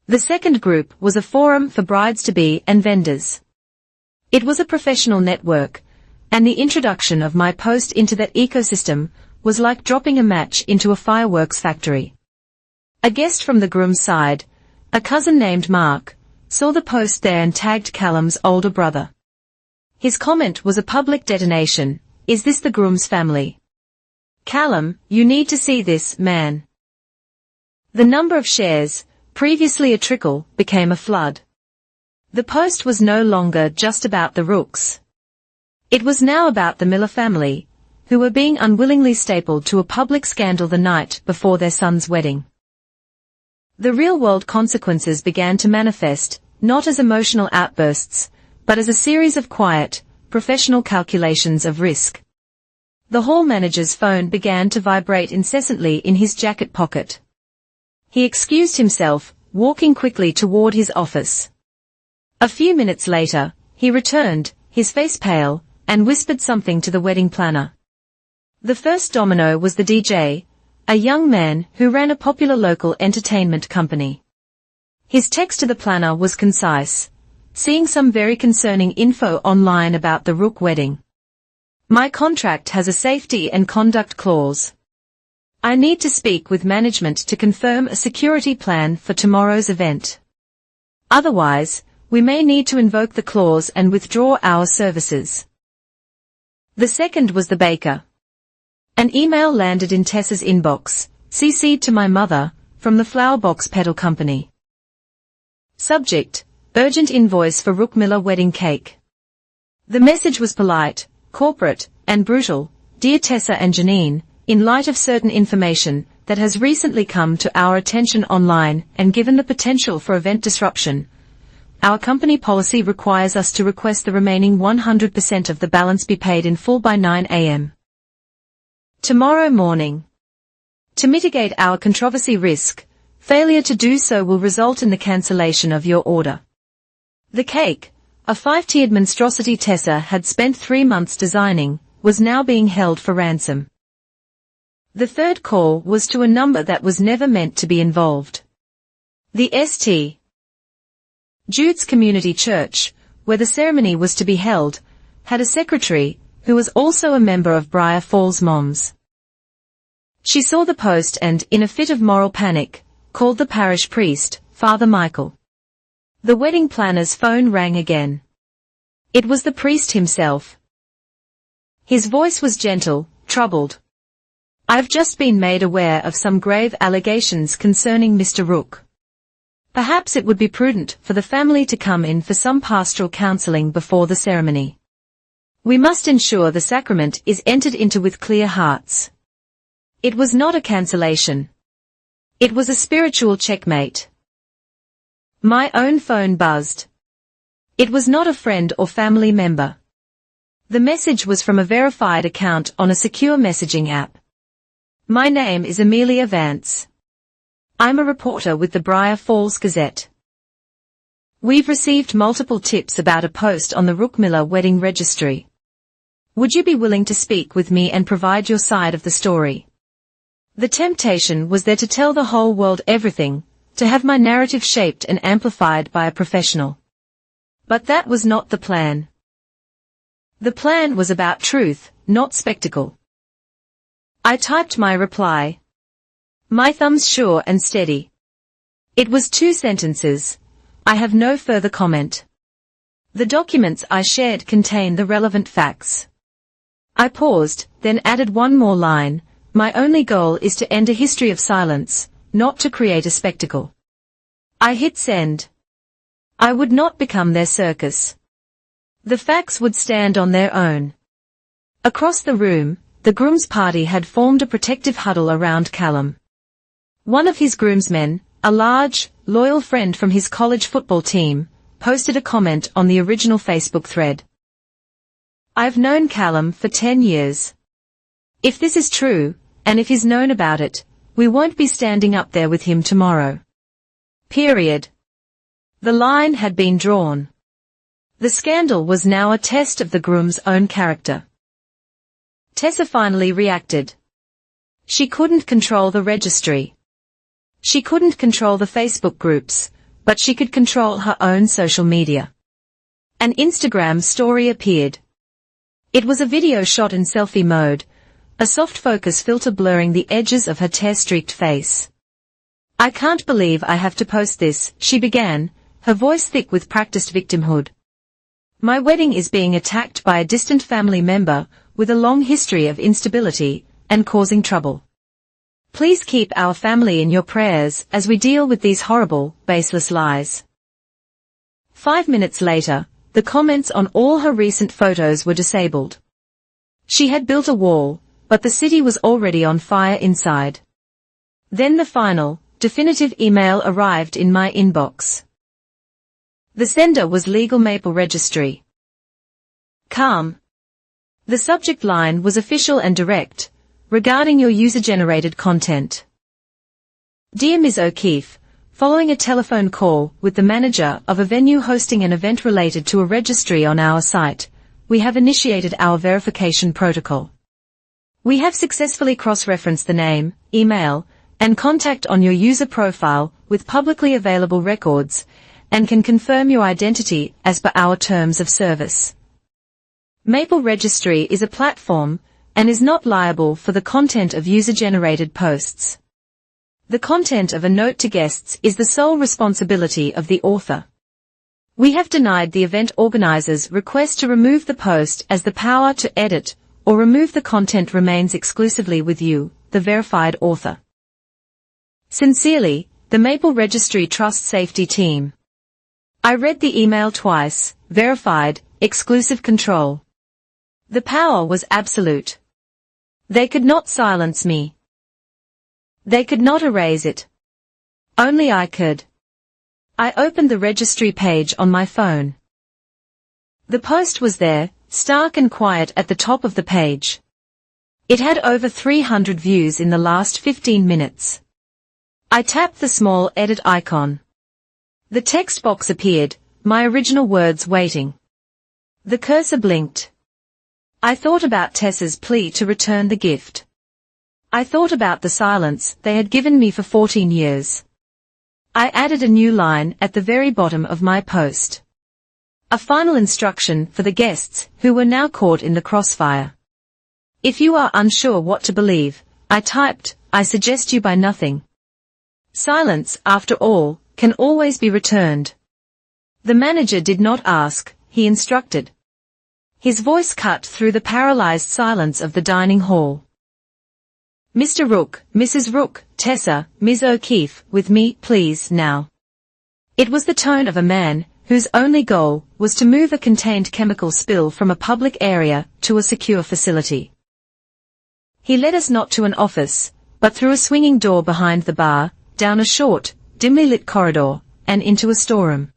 The second group was a forum for brides-to-be and vendors. It was a professional network, and the introduction of my post into that ecosystem was like dropping a match into a fireworks factory. A guest from the groom's side, a cousin named Mark, saw the post there and tagged Callum's older brother. His comment was a public detonation. Is this the groom's family? Callum, you need to see this, man. The number of shares, previously a trickle, became a flood. The post was no longer just about the Rooks. It was now about the Miller family, who were being unwillingly stapled to a public scandal the night before their son's wedding. The real-world consequences began to manifest, not as emotional outbursts, but as a series of quiet, professional calculations of risk. The hall manager's phone began to vibrate incessantly in his jacket pocket. He excused himself, walking quickly toward his office. A few minutes later, he returned, his face pale, and whispered something to the wedding planner. The first domino was the DJ, a young man who ran a popular local entertainment company. His text to the planner was concise, seeing some very concerning info online about the Rook wedding. My contract has a safety and conduct clause. I need to speak with management to confirm a security plan for tomorrow's event. Otherwise, we may need to invoke the clause and withdraw our services. The second was the baker. An email landed in Tessa's inbox, CC'd to my mother, from the Flower Box Petal Company. Subject: urgent invoice for Rook Miller wedding cake. The message was polite, corporate, and brutal. Dear Tessa and Janine, in light of certain information that has recently come to our attention online and given the potential for event disruption, our company policy requires us to request the remaining 100% of the balance be paid in full by 9 a.m. tomorrow morning. To mitigate our controversy risk, failure to do so will result in the cancellation of your order. The cake, a 5-tiered monstrosity Tessa had spent 3 months designing, was now being held for ransom. The third call was to a number that was never meant to be involved. The St. Jude's Community Church, where the ceremony was to be held, had a secretary, who was also a member of Briar Falls Moms. She saw the post and, in a fit of moral panic, called the parish priest, Father Michael. The wedding planner's phone rang again. It was the priest himself. His voice was gentle, troubled. I've just been made aware of some grave allegations concerning Mr. Rook. Perhaps it would be prudent for the family to come in for some pastoral counseling before the ceremony. We must ensure the sacrament is entered into with clear hearts. It was not a cancellation. It was a spiritual checkmate. My own phone buzzed. It was not a friend or family member. The message was from a verified account on a secure messaging app. My name is Amelia Vance. I'm a reporter with the Briar Falls Gazette. We've received multiple tips about a post on the Rook Miller wedding registry. Would you be willing to speak with me and provide your side of the story? The temptation was there to tell the whole world everything, to have my narrative shaped and amplified by a professional. But that was not the plan. The plan was about truth, not spectacle. I typed my reply. My thumbs sure and steady. It was 2 sentences. I have no further comment. The documents I shared contain the relevant facts. I paused, then added one more line. My only goal is to end a history of silence, not to create a spectacle. I hit send. I would not become their circus. The facts would stand on their own. Across the room, the groom's party had formed a protective huddle around Callum. One of his groomsmen, a large, loyal friend from his college football team, posted a comment on the original Facebook thread. I've known Callum for 10 years. If this is true, and if he's known about it, we won't be standing up there with him tomorrow. Period. The line had been drawn. The scandal was now a test of the groom's own character. Tessa finally reacted. She couldn't control the registry. She couldn't control the Facebook groups, but she could control her own social media. An Instagram story appeared. It was a video shot in selfie mode, a soft focus filter blurring the edges of her tear-streaked face. I can't believe I have to post this, she began, her voice thick with practiced victimhood. My wedding is being attacked by a distant family member with a long history of instability and causing trouble. Please keep our family in your prayers as we deal with these horrible, baseless lies. 5 minutes later, the comments on all her recent photos were disabled. She had built a wall, but the city was already on fire inside. Then the final, definitive email arrived in my inbox. The sender was Legal Maple Registry. Calm. The subject line was official and direct, regarding your user-generated content. Dear Ms. O'Keefe, following a telephone call with the manager of a venue hosting an event related to a registry on our site, we have initiated our verification protocol. We have successfully cross-referenced the name, email, and contact on your user profile with publicly available records, and can confirm your identity as per our terms of service. Maple Registry is a platform, and is not liable for the content of user-generated posts. The content of a note to guests is the sole responsibility of the author. We have denied the event organizer's request to remove the post, as the power to edit or remove the content remains exclusively with you, the verified author. Sincerely, the Maple Registry Trust Safety Team. I read the email twice. Verified, exclusive control. The power was absolute. They could not silence me. They could not erase it. Only I could. I opened the registry page on my phone. The post was there, stark and quiet at the top of the page. It had over 300 views in the last 15 minutes. I tapped the small edit icon. The text box appeared, my original words waiting. The cursor blinked. I thought about Tessa's plea to return the gift. I thought about the silence they had given me for 14 years. I added a new line at the very bottom of my post. A final instruction for the guests who were now caught in the crossfire. If you are unsure what to believe, I typed, I suggest you buy nothing. Silence, after all, can always be returned. The manager did not ask, he instructed. His voice cut through the paralyzed silence of the dining hall. Mr. Rook, Mrs. Rook, Tessa, Ms. O'Keefe, with me, please, now. It was the tone of a man whose only goal was to move a contained chemical spill from a public area to a secure facility. He led us not to an office, but through a swinging door behind the bar, down a short, dimly lit corridor, and into a storeroom.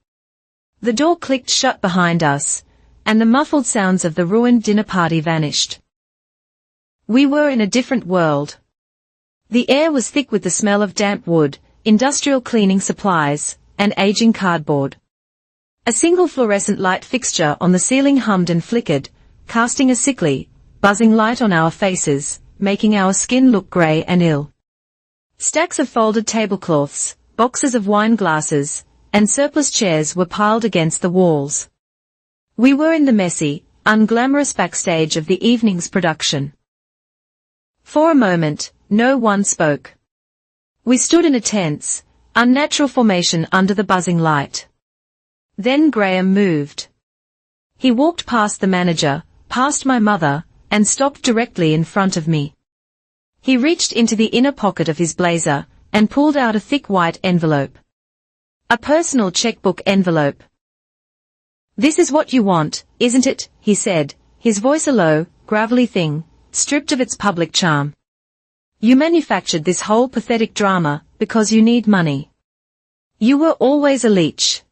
The door clicked shut behind us, and the muffled sounds of the ruined dinner party vanished. We were in a different world. The air was thick with the smell of damp wood, industrial cleaning supplies, and aging cardboard. A single fluorescent light fixture on the ceiling hummed and flickered, casting a sickly, buzzing light on our faces, making our skin look grey and ill. Stacks of folded tablecloths, boxes of wine glasses, and surplus chairs were piled against the walls. We were in the messy, unglamorous backstage of the evening's production. For a moment, no one spoke. We stood in a tense, unnatural formation under the buzzing light. Then Graham moved. He walked past the manager, past my mother, and stopped directly in front of me. He reached into the inner pocket of his blazer, and pulled out a thick white envelope. A personal checkbook envelope. This is what you want, isn't it? He said, his voice a low, gravelly thing, stripped of its public charm. You manufactured this whole pathetic drama, because you need money. You were always a leech.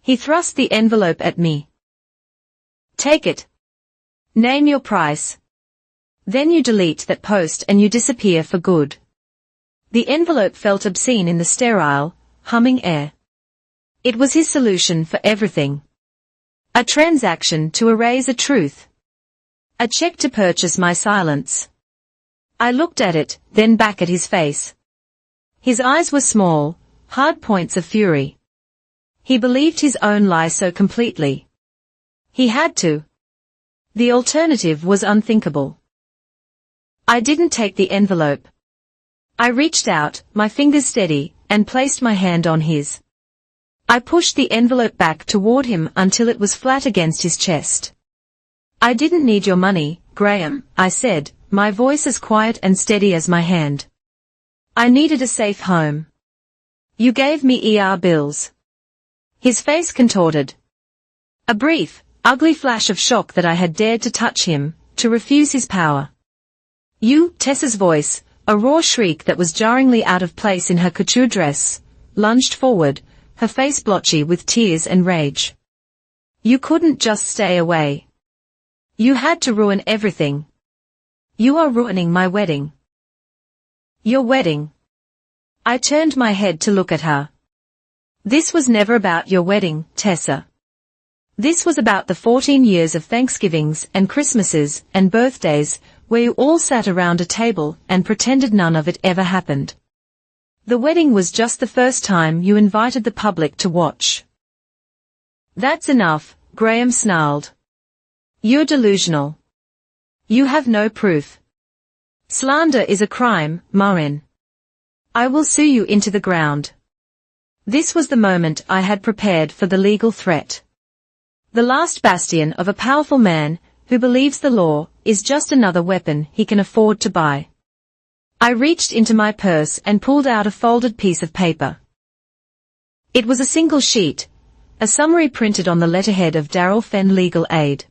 He thrust the envelope at me. Take it. Name your price. Then you delete that post and you disappear for good. The envelope felt obscene in the sterile, humming air. It was his solution for everything. A transaction to erase a truth. A check to purchase my silence. I looked at it, then back at his face. His eyes were small, hard points of fury. He believed his own lie so completely. He had to. The alternative was unthinkable. I didn't take the envelope. I reached out, my fingers steady, and placed my hand on his. I pushed the envelope back toward him until it was flat against his chest. I didn't need your money, Graham, I said, my voice as quiet and steady as my hand. I needed a safe home. You gave me ER bills. His face contorted. A brief, ugly flash of shock that I had dared to touch him, to refuse his power. You, Tessa's voice, a raw shriek that was jarringly out of place in her couture dress, lunged forward, her face blotchy with tears and rage. You couldn't just stay away. You had to ruin everything. You are ruining my wedding. Your wedding. I turned my head to look at her. This was never about your wedding, Tessa. This was about the 14 years of Thanksgivings and Christmases and birthdays where you all sat around a table and pretended none of it ever happened. The wedding was just the first time you invited the public to watch. That's enough, Graham snarled. You're delusional. You have no proof. Slander is a crime, Marin. I will sue you into the ground. This was the moment I had prepared for the legal threat. The last bastion of a powerful man who believes the law is just another weapon he can afford to buy. I reached into my purse and pulled out a folded piece of paper. It was a single sheet, a summary printed on the letterhead of Darrell Fenn Legal Aid.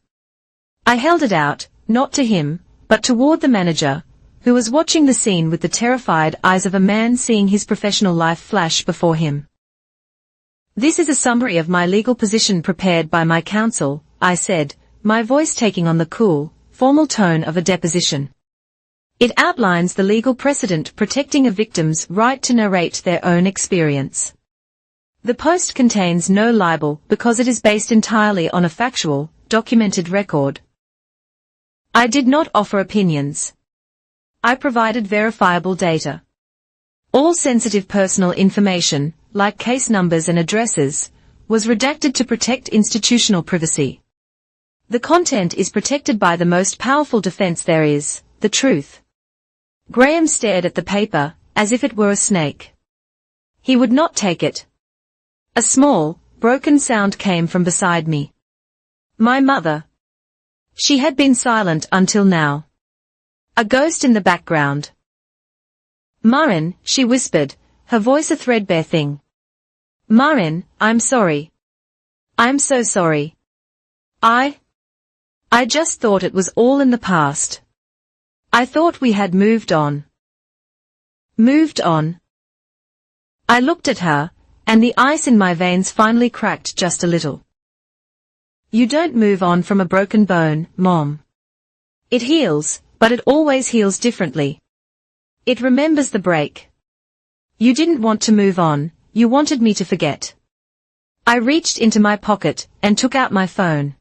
I held it out, not to him, but toward the manager, who was watching the scene with the terrified eyes of a man seeing his professional life flash before him. This is a summary of my legal position prepared by my counsel, I said, my voice taking on the cool, formal tone of a deposition. It outlines the legal precedent protecting a victim's right to narrate their own experience. The post contains no libel because it is based entirely on a factual, documented record. I did not offer opinions. I provided verifiable data. All sensitive personal information, like case numbers and addresses, was redacted to protect institutional privacy. The content is protected by the most powerful defense there is, the truth. Graham stared at the paper, as if it were a snake. He would not take it. A small, broken sound came from beside me. My mother. She had been silent until now. A ghost in the background. Marin, she whispered, her voice a threadbare thing. Marin, I'm sorry. I'm so sorry. I just thought it was all in the past. I thought we had moved on. Moved on. I looked at her, and the ice in my veins finally cracked just a little. You don't move on from a broken bone, Mom. It heals, but it always heals differently. It remembers the break. You didn't want to move on, you wanted me to forget. I reached into my pocket and took out my phone.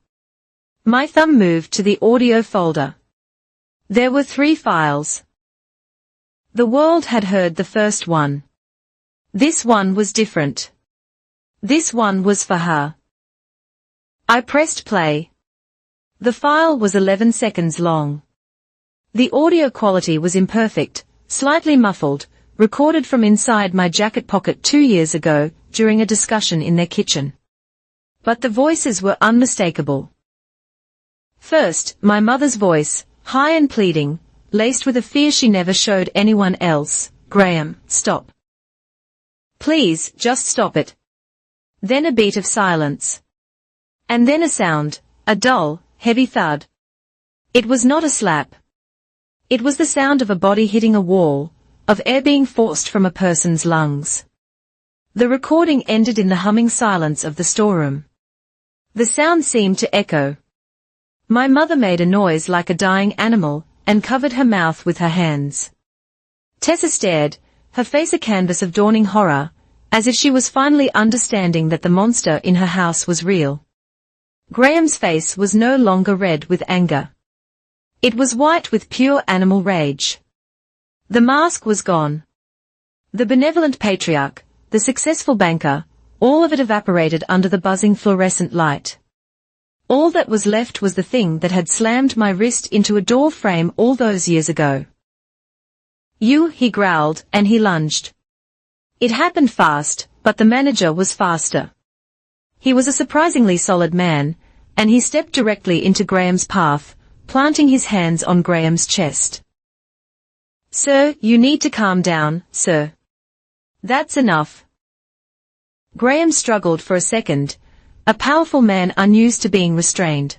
My thumb moved to the audio folder. There were 3 files. The world had heard the first one. This one was different. This one was for her. I pressed play. The file was 11 seconds long. The audio quality was imperfect, slightly muffled, recorded from inside my jacket pocket 2 years ago, during a discussion in their kitchen. But the voices were unmistakable. First, my mother's voice, high and pleading, laced with a fear she never showed anyone else. Graham, stop. Please, just stop it. Then a beat of silence. And then a sound, a dull, heavy thud. It was not a slap. It was the sound of a body hitting a wall, of air being forced from a person's lungs. The recording ended in the humming silence of the storeroom. The sound seemed to echo. My mother made a noise like a dying animal, and covered her mouth with her hands. Tessa stared, her face a canvas of dawning horror, as if she was finally understanding that the monster in her house was real. Graham's face was no longer red with anger. It was white with pure animal rage. The mask was gone. The benevolent patriarch, the successful banker, all of it evaporated under the buzzing fluorescent light. All that was left was the thing that had slammed my wrist into a door frame all those years ago. You, he growled, and he lunged. It happened fast, but the manager was faster. He was a surprisingly solid man, and he stepped directly into Graham's path, planting his hands on Graham's chest. "Sir, you need to calm down, sir. That's enough." Graham struggled for a second, a powerful man unused to being restrained.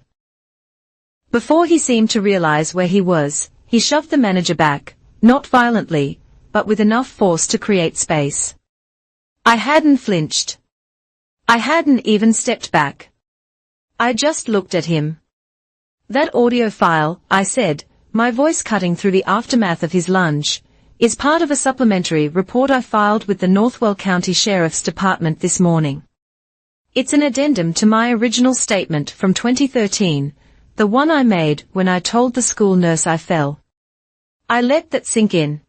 Before he seemed to realize where he was, he shoved the manager back, not violently, but with enough force to create space. I hadn't flinched. I hadn't even stepped back. I just looked at him. "That audio file," I said, my voice cutting through the aftermath of his lunge, "is part of a supplementary report I filed with the Northwell County Sheriff's Department this morning. It's an addendum to my original statement from 2013, the one I made when I told the school nurse I fell. I let that sink in.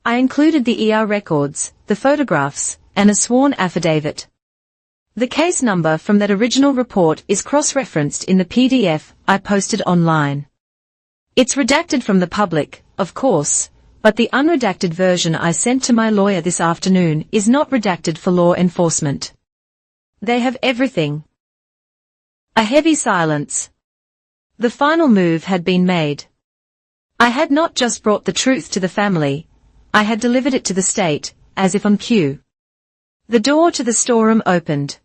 I included the ER records, the photographs, and a sworn affidavit. The case number from that original report is cross-referenced in the PDF I posted online. It's redacted from the public, of course, but the unredacted version I sent to my lawyer this afternoon is not redacted for law enforcement. They have everything." A heavy silence. The final move had been made. I had not just brought the truth to the family, I had delivered it to the state, as if on cue. The door to the storeroom opened.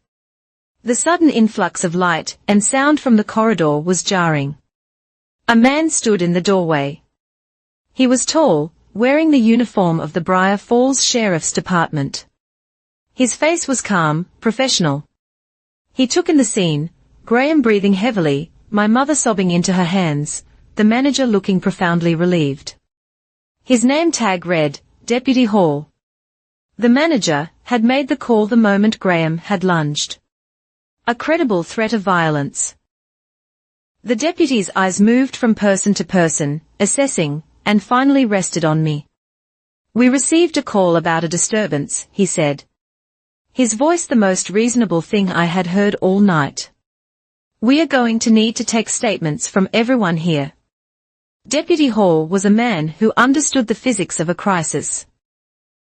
The sudden influx of light and sound from the corridor was jarring. A man stood in the doorway. He was tall, wearing the uniform of the Briar Falls Sheriff's Department. His face was calm, professional. He took in the scene, Graham breathing heavily, my mother sobbing into her hands, the manager looking profoundly relieved. His name tag read, Deputy Hall. The manager had made the call the moment Graham had lunged. A credible threat of violence. The deputy's eyes moved from person to person, assessing, and finally rested on me. "We received a call about a disturbance," he said. His voice the most reasonable thing I had heard all night. "We are going to need to take statements from everyone here." Deputy Hall was a man who understood the physics of a crisis.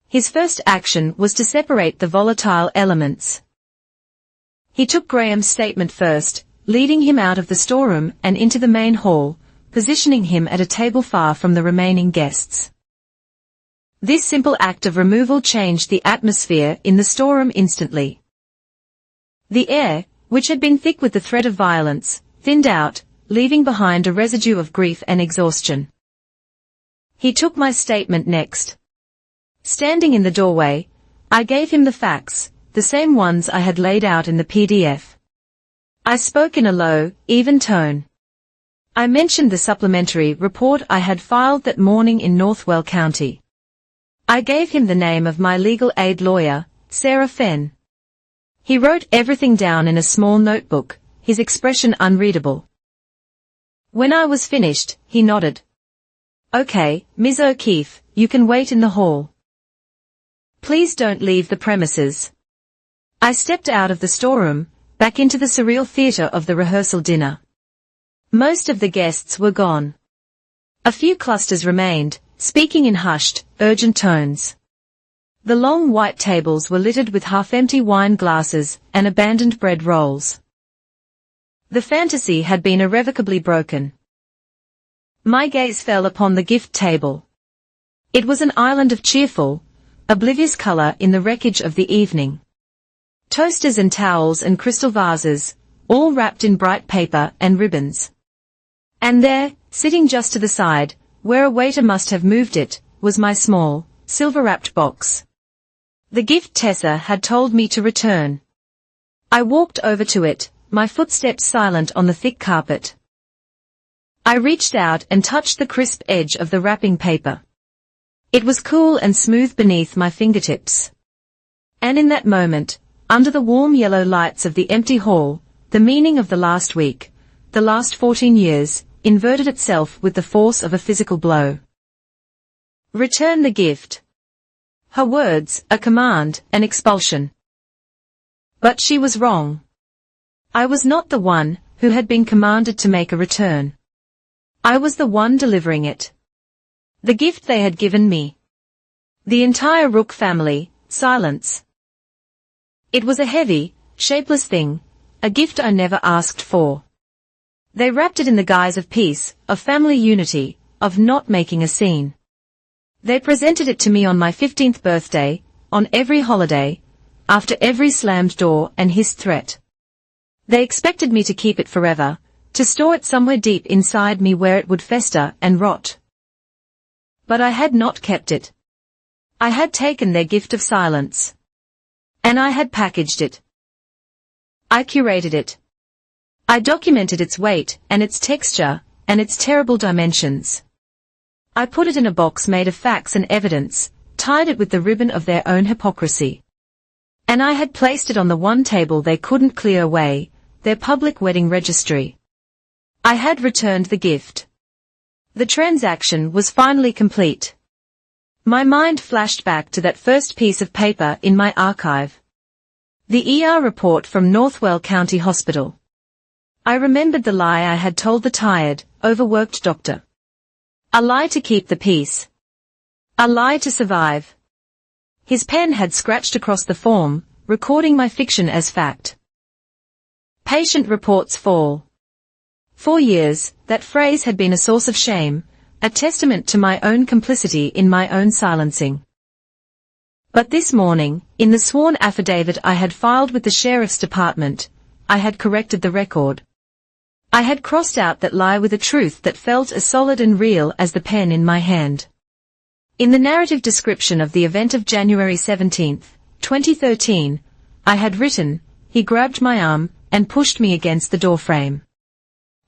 His first action was to separate the volatile elements. He took Graham's statement first, leading him out of the storeroom and into the main hall, positioning him at a table far from the remaining guests. This simple act of removal changed the atmosphere in the storeroom instantly. The air, which had been thick with the threat of violence, thinned out, leaving behind a residue of grief and exhaustion. He took my statement next. Standing in the doorway, I gave him the facts, the same ones I had laid out in the PDF. I spoke in a low, even tone. I mentioned the supplementary report I had filed that morning in Northwell County. I gave him the name of my legal aid lawyer, Sarah Fenn. He wrote everything down in a small notebook, his expression unreadable. When I was finished, he nodded. "Okay, Ms. O'Keefe, you can wait in the hall. Please don't leave the premises." I stepped out of the storeroom, back into the surreal theater of the rehearsal dinner. Most of the guests were gone. A few clusters remained, speaking in hushed, urgent tones. The long white tables were littered with half-empty wine glasses and abandoned bread rolls. The fantasy had been irrevocably broken. My gaze fell upon the gift table. It was an island of cheerful, oblivious color in the wreckage of the evening. Toasters and towels and crystal vases, all wrapped in bright paper and ribbons. And there, sitting just to the side, where a waiter must have moved it, was my small, silver-wrapped box. The gift Tessa had told me to return. I walked over to it, my footsteps silent on the thick carpet. I reached out and touched the crisp edge of the wrapping paper. It was cool and smooth beneath my fingertips. And in that moment, under the warm yellow lights of the empty hall, the meaning of the last week, the last 14 years, inverted itself with the force of a physical blow. Return the gift. Her words, a command, an expulsion. But she was wrong. I was not the one who had been commanded to make a return. I was the one delivering it. The gift they had given me. The entire Rook family, silence. It was a heavy, shapeless thing, a gift I never asked for. They wrapped it in the guise of peace, of family unity, of not making a scene. They presented it to me on my 15th birthday, on every holiday, after every slammed door and hissed threat. They expected me to keep it forever, to store it somewhere deep inside me where it would fester and rot. But I had not kept it. I had taken their gift of silence. And I had packaged it. I curated it. I documented its weight and its texture and its terrible dimensions. I put it in a box made of facts and evidence, tied it with the ribbon of their own hypocrisy. And I had placed it on the one table they couldn't clear away, their public wedding registry. I had returned the gift. The transaction was finally complete. My mind flashed back to that first piece of paper in my archive. The ER report from Northwell County Hospital. I remembered the lie I had told the tired, overworked doctor. A lie to keep the peace. A lie to survive. His pen had scratched across the form, recording my fiction as fact. Patient reports fall. For years, that phrase had been a source of shame, a testament to my own complicity in my own silencing. But this morning, in the sworn affidavit I had filed with the Sheriff's Department, I had corrected the record. I had crossed out that lie with a truth that felt as solid and real as the pen in my hand. In the narrative description of the event of January 17, 2013, I had written, he grabbed my arm and pushed me against the doorframe.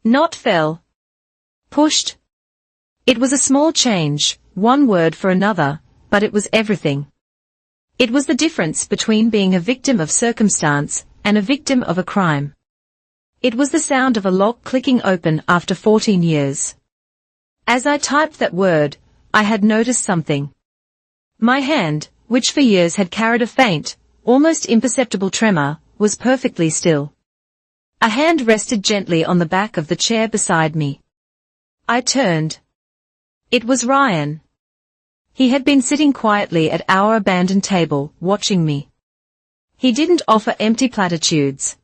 Not fell. Pushed. It was a small change, one word for another, but it was everything. It was the difference between being a victim of circumstance and a victim of a crime. It was the sound of a lock clicking open after 14 years. As I typed that word, I had noticed something. My hand, which for years had carried a faint, almost imperceptible tremor, was perfectly still. A hand rested gently on the back of the chair beside me. I turned. It was Ryan. He had been sitting quietly at our abandoned table, watching me. He didn't offer empty platitudes.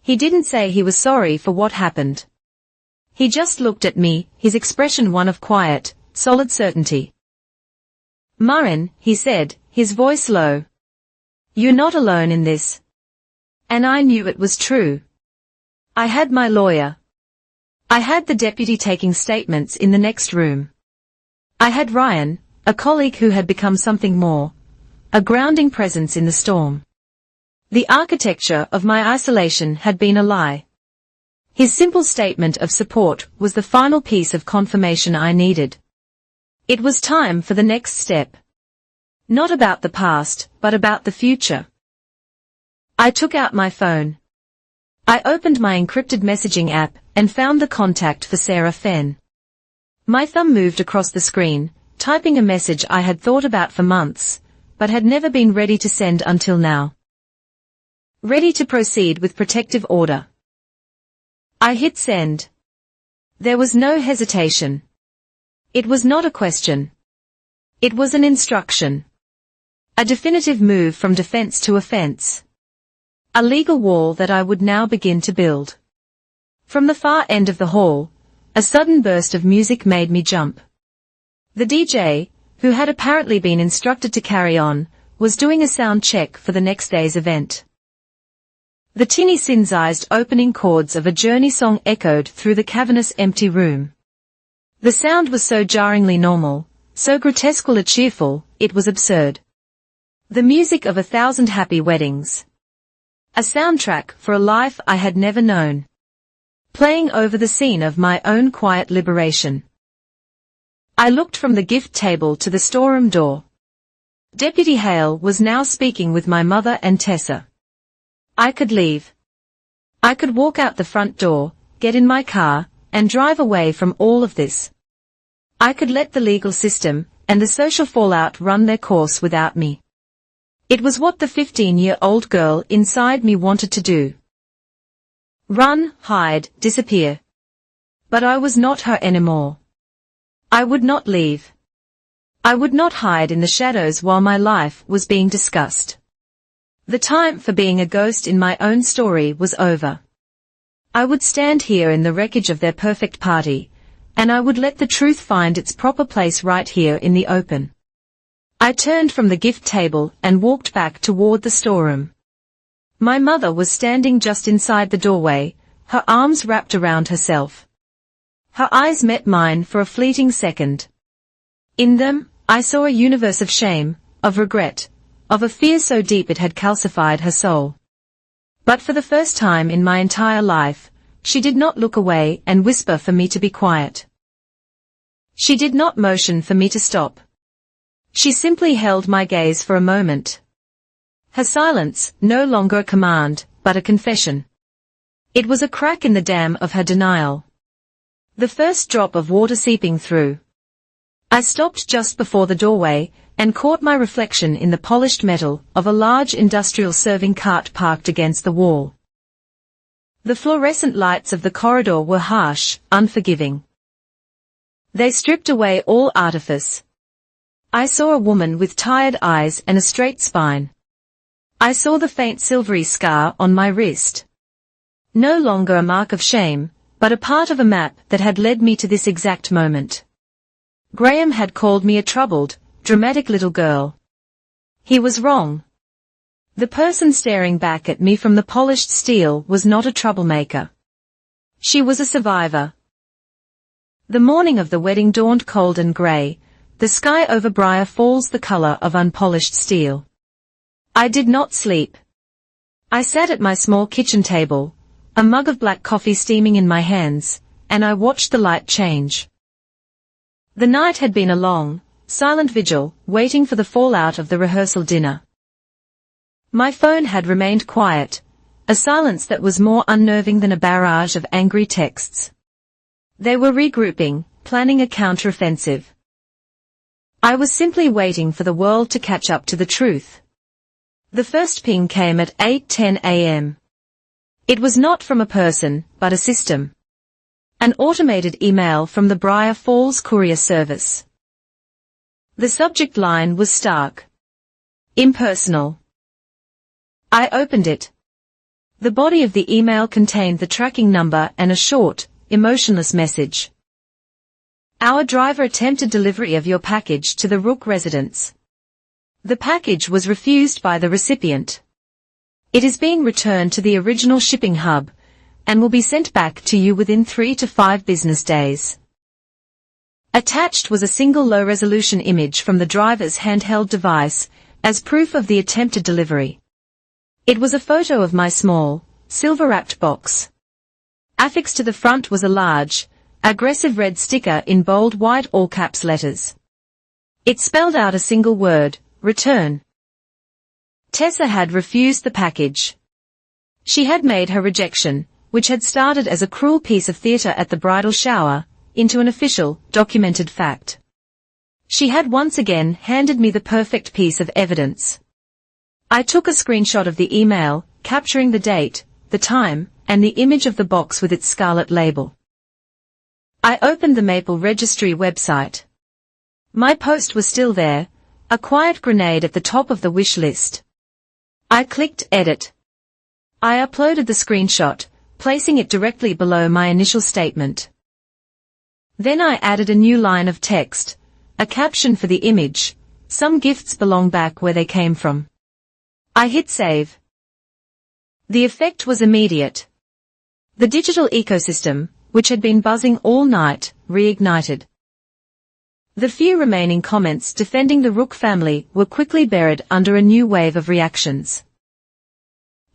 He didn't say he was sorry for what happened. He just looked at me, his expression one of quiet, solid certainty. Murrin, he said, his voice low. You're not alone in this. And I knew it was true. I had my lawyer. I had the deputy taking statements in the next room. I had Ryan, a colleague who had become something more, a grounding presence in the storm. The architecture of my isolation had been a lie. His simple statement of support was the final piece of confirmation I needed. It was time for the next step. Not about the past, but about the future. I took out my phone. I opened my encrypted messaging app and found the contact for Sarah Fenn. My thumb moved across the screen, typing a message I had thought about for months, but had never been ready to send until now. Ready to proceed with protective order. I hit send. There was no hesitation. It was not a question. It was an instruction. A definitive move from defense to offense. A legal wall that I would now begin to build. From the far end of the hall, a sudden burst of music made me jump. The DJ, who had apparently been instructed to carry on, was doing a sound check for the next day's event. The tinny synthesized opening chords of a Journey song echoed through the cavernous empty room. The sound was so jarringly normal, so grotesquely cheerful, it was absurd. The music of 1,000 happy weddings. A soundtrack for a life I had never known. Playing over the scene of my own quiet liberation. I looked from the gift table to the storeroom door. Deputy Hale was now speaking with my mother and Tessa. I could leave. I could walk out the front door, get in my car, and drive away from all of this. I could let the legal system and the social fallout run their course without me. It was what the 15-year-old girl inside me wanted to do. Run, hide, disappear. But I was not her anymore. I would not leave. I would not hide in the shadows while my life was being discussed. The time for being a ghost in my own story was over. I would stand here in the wreckage of their perfect party, and I would let the truth find its proper place right here in the open. I turned from the gift table and walked back toward the storeroom. My mother was standing just inside the doorway, her arms wrapped around herself. Her eyes met mine for a fleeting second. In them, I saw a universe of shame, of regret, of a fear so deep it had calcified her soul. But for the first time in my entire life, she did not look away and whisper for me to be quiet. She did not motion for me to stop. She simply held my gaze for a moment. Her silence, no longer a command, but a confession. It was a crack in the dam of her denial. The first drop of water seeping through. I stopped just before the doorway, and caught my reflection in the polished metal of a large industrial serving cart parked against the wall. The fluorescent lights of the corridor were harsh, unforgiving. They stripped away all artifice. I saw a woman with tired eyes and a straight spine. I saw the faint silvery scar on my wrist. No longer a mark of shame, but a part of a map that had led me to this exact moment. Graham had called me a troubled, dramatic little girl. He was wrong. The person staring back at me from the polished steel was not a troublemaker. She was a survivor. The morning of the wedding dawned cold and grey, the sky over Briar Falls the color of unpolished steel. I did not sleep. I sat at my small kitchen table, a mug of black coffee steaming in my hands, and I watched the light change. The night had been a long, silent vigil, waiting for the fallout of the rehearsal dinner. My phone had remained quiet, a silence that was more unnerving than a barrage of angry texts. They were regrouping, planning a counteroffensive. I was simply waiting for the world to catch up to the truth. The first ping came at 8:10 a.m. It was not from a person, but a system. An automated email from the Briar Falls Courier Service. The subject line was stark. Impersonal. I opened it. The body of the email contained the tracking number and a short, emotionless message. Our driver attempted delivery of your package to the Rook residence. The package was refused by the recipient. It is being returned to the original shipping hub, and will be sent back to you within 3 to 5 business days. Attached was a single low-resolution image from the driver's handheld device, as proof of the attempted delivery. It was a photo of my small, silver-wrapped box. Affixed to the front was a large, aggressive red sticker in bold white all-caps letters. It spelled out a single word, return. Tessa had refused the package. She had made her rejection, which had started as a cruel piece of theatre at the bridal shower, into an official, documented fact. She had once again handed me the perfect piece of evidence. I took a screenshot of the email, capturing the date, the time, and the image of the box with its scarlet label. I opened the Maple Registry website. My post was still there, a quiet grenade at the top of the wish list. I clicked Edit. I uploaded the screenshot, placing it directly below my initial statement. Then I added a new line of text, a caption for the image, some gifts belong back where they came from. I hit save. The effect was immediate. The digital ecosystem, which had been buzzing all night, reignited. The few remaining comments defending the Rook family were quickly buried under a new wave of reactions.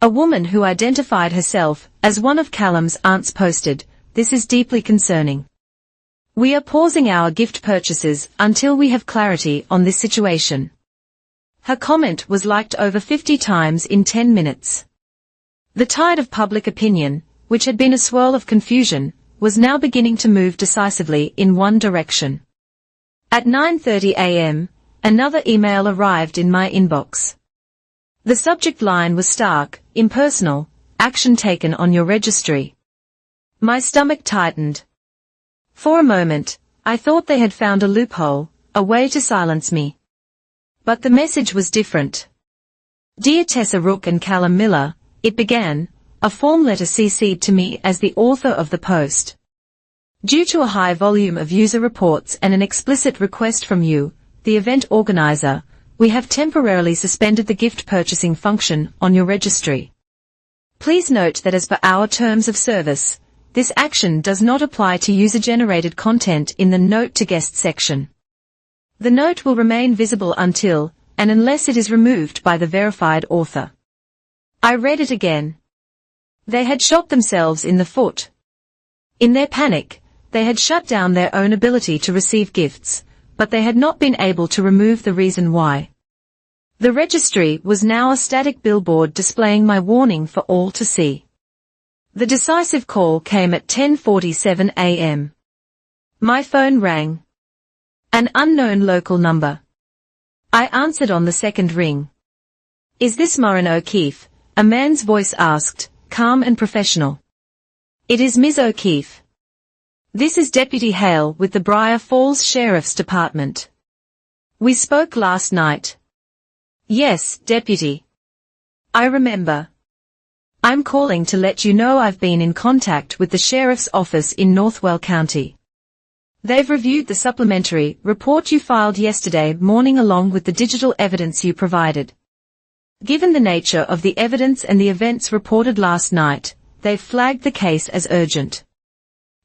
A woman who identified herself as one of Callum's aunts posted, "This is deeply concerning. We are pausing our gift purchases until we have clarity on this situation." Her comment was liked over 50 times in 10 minutes. The tide of public opinion, which had been a swirl of confusion, was now beginning to move decisively in one direction. At 9:30 a.m., another email arrived in my inbox. The subject line was stark, impersonal, action taken on your registry. My stomach tightened. For a moment, I thought they had found a loophole, a way to silence me. But the message was different. Dear Tessa Rook and Callum Miller, it began, a form letter CC'd to me as the author of the post. Due to a high volume of user reports and an explicit request from you, the event organizer, we have temporarily suspended the gift purchasing function on your registry. Please note that as per our terms of service, this action does not apply to user-generated content in the Note to Guest section. The note will remain visible until, and unless it is removed by the verified author. I read it again. They had shot themselves in the foot. In their panic, they had shut down their own ability to receive gifts, but they had not been able to remove the reason why. The registry was now a static billboard displaying my warning for all to see. The decisive call came at 10:47 a.m. My phone rang. An unknown local number. I answered on the second ring. Is this Maureen O'Keefe? A man's voice asked, calm and professional. It is Ms. O'Keefe. This is Deputy Hale with the Briar Falls Sheriff's Department. We spoke last night. Yes, Deputy. I remember. I'm calling to let you know I've been in contact with the Sheriff's Office in Northwell County. They've reviewed the supplementary report you filed yesterday morning along with the digital evidence you provided. Given the nature of the evidence and the events reported last night, they've flagged the case as urgent.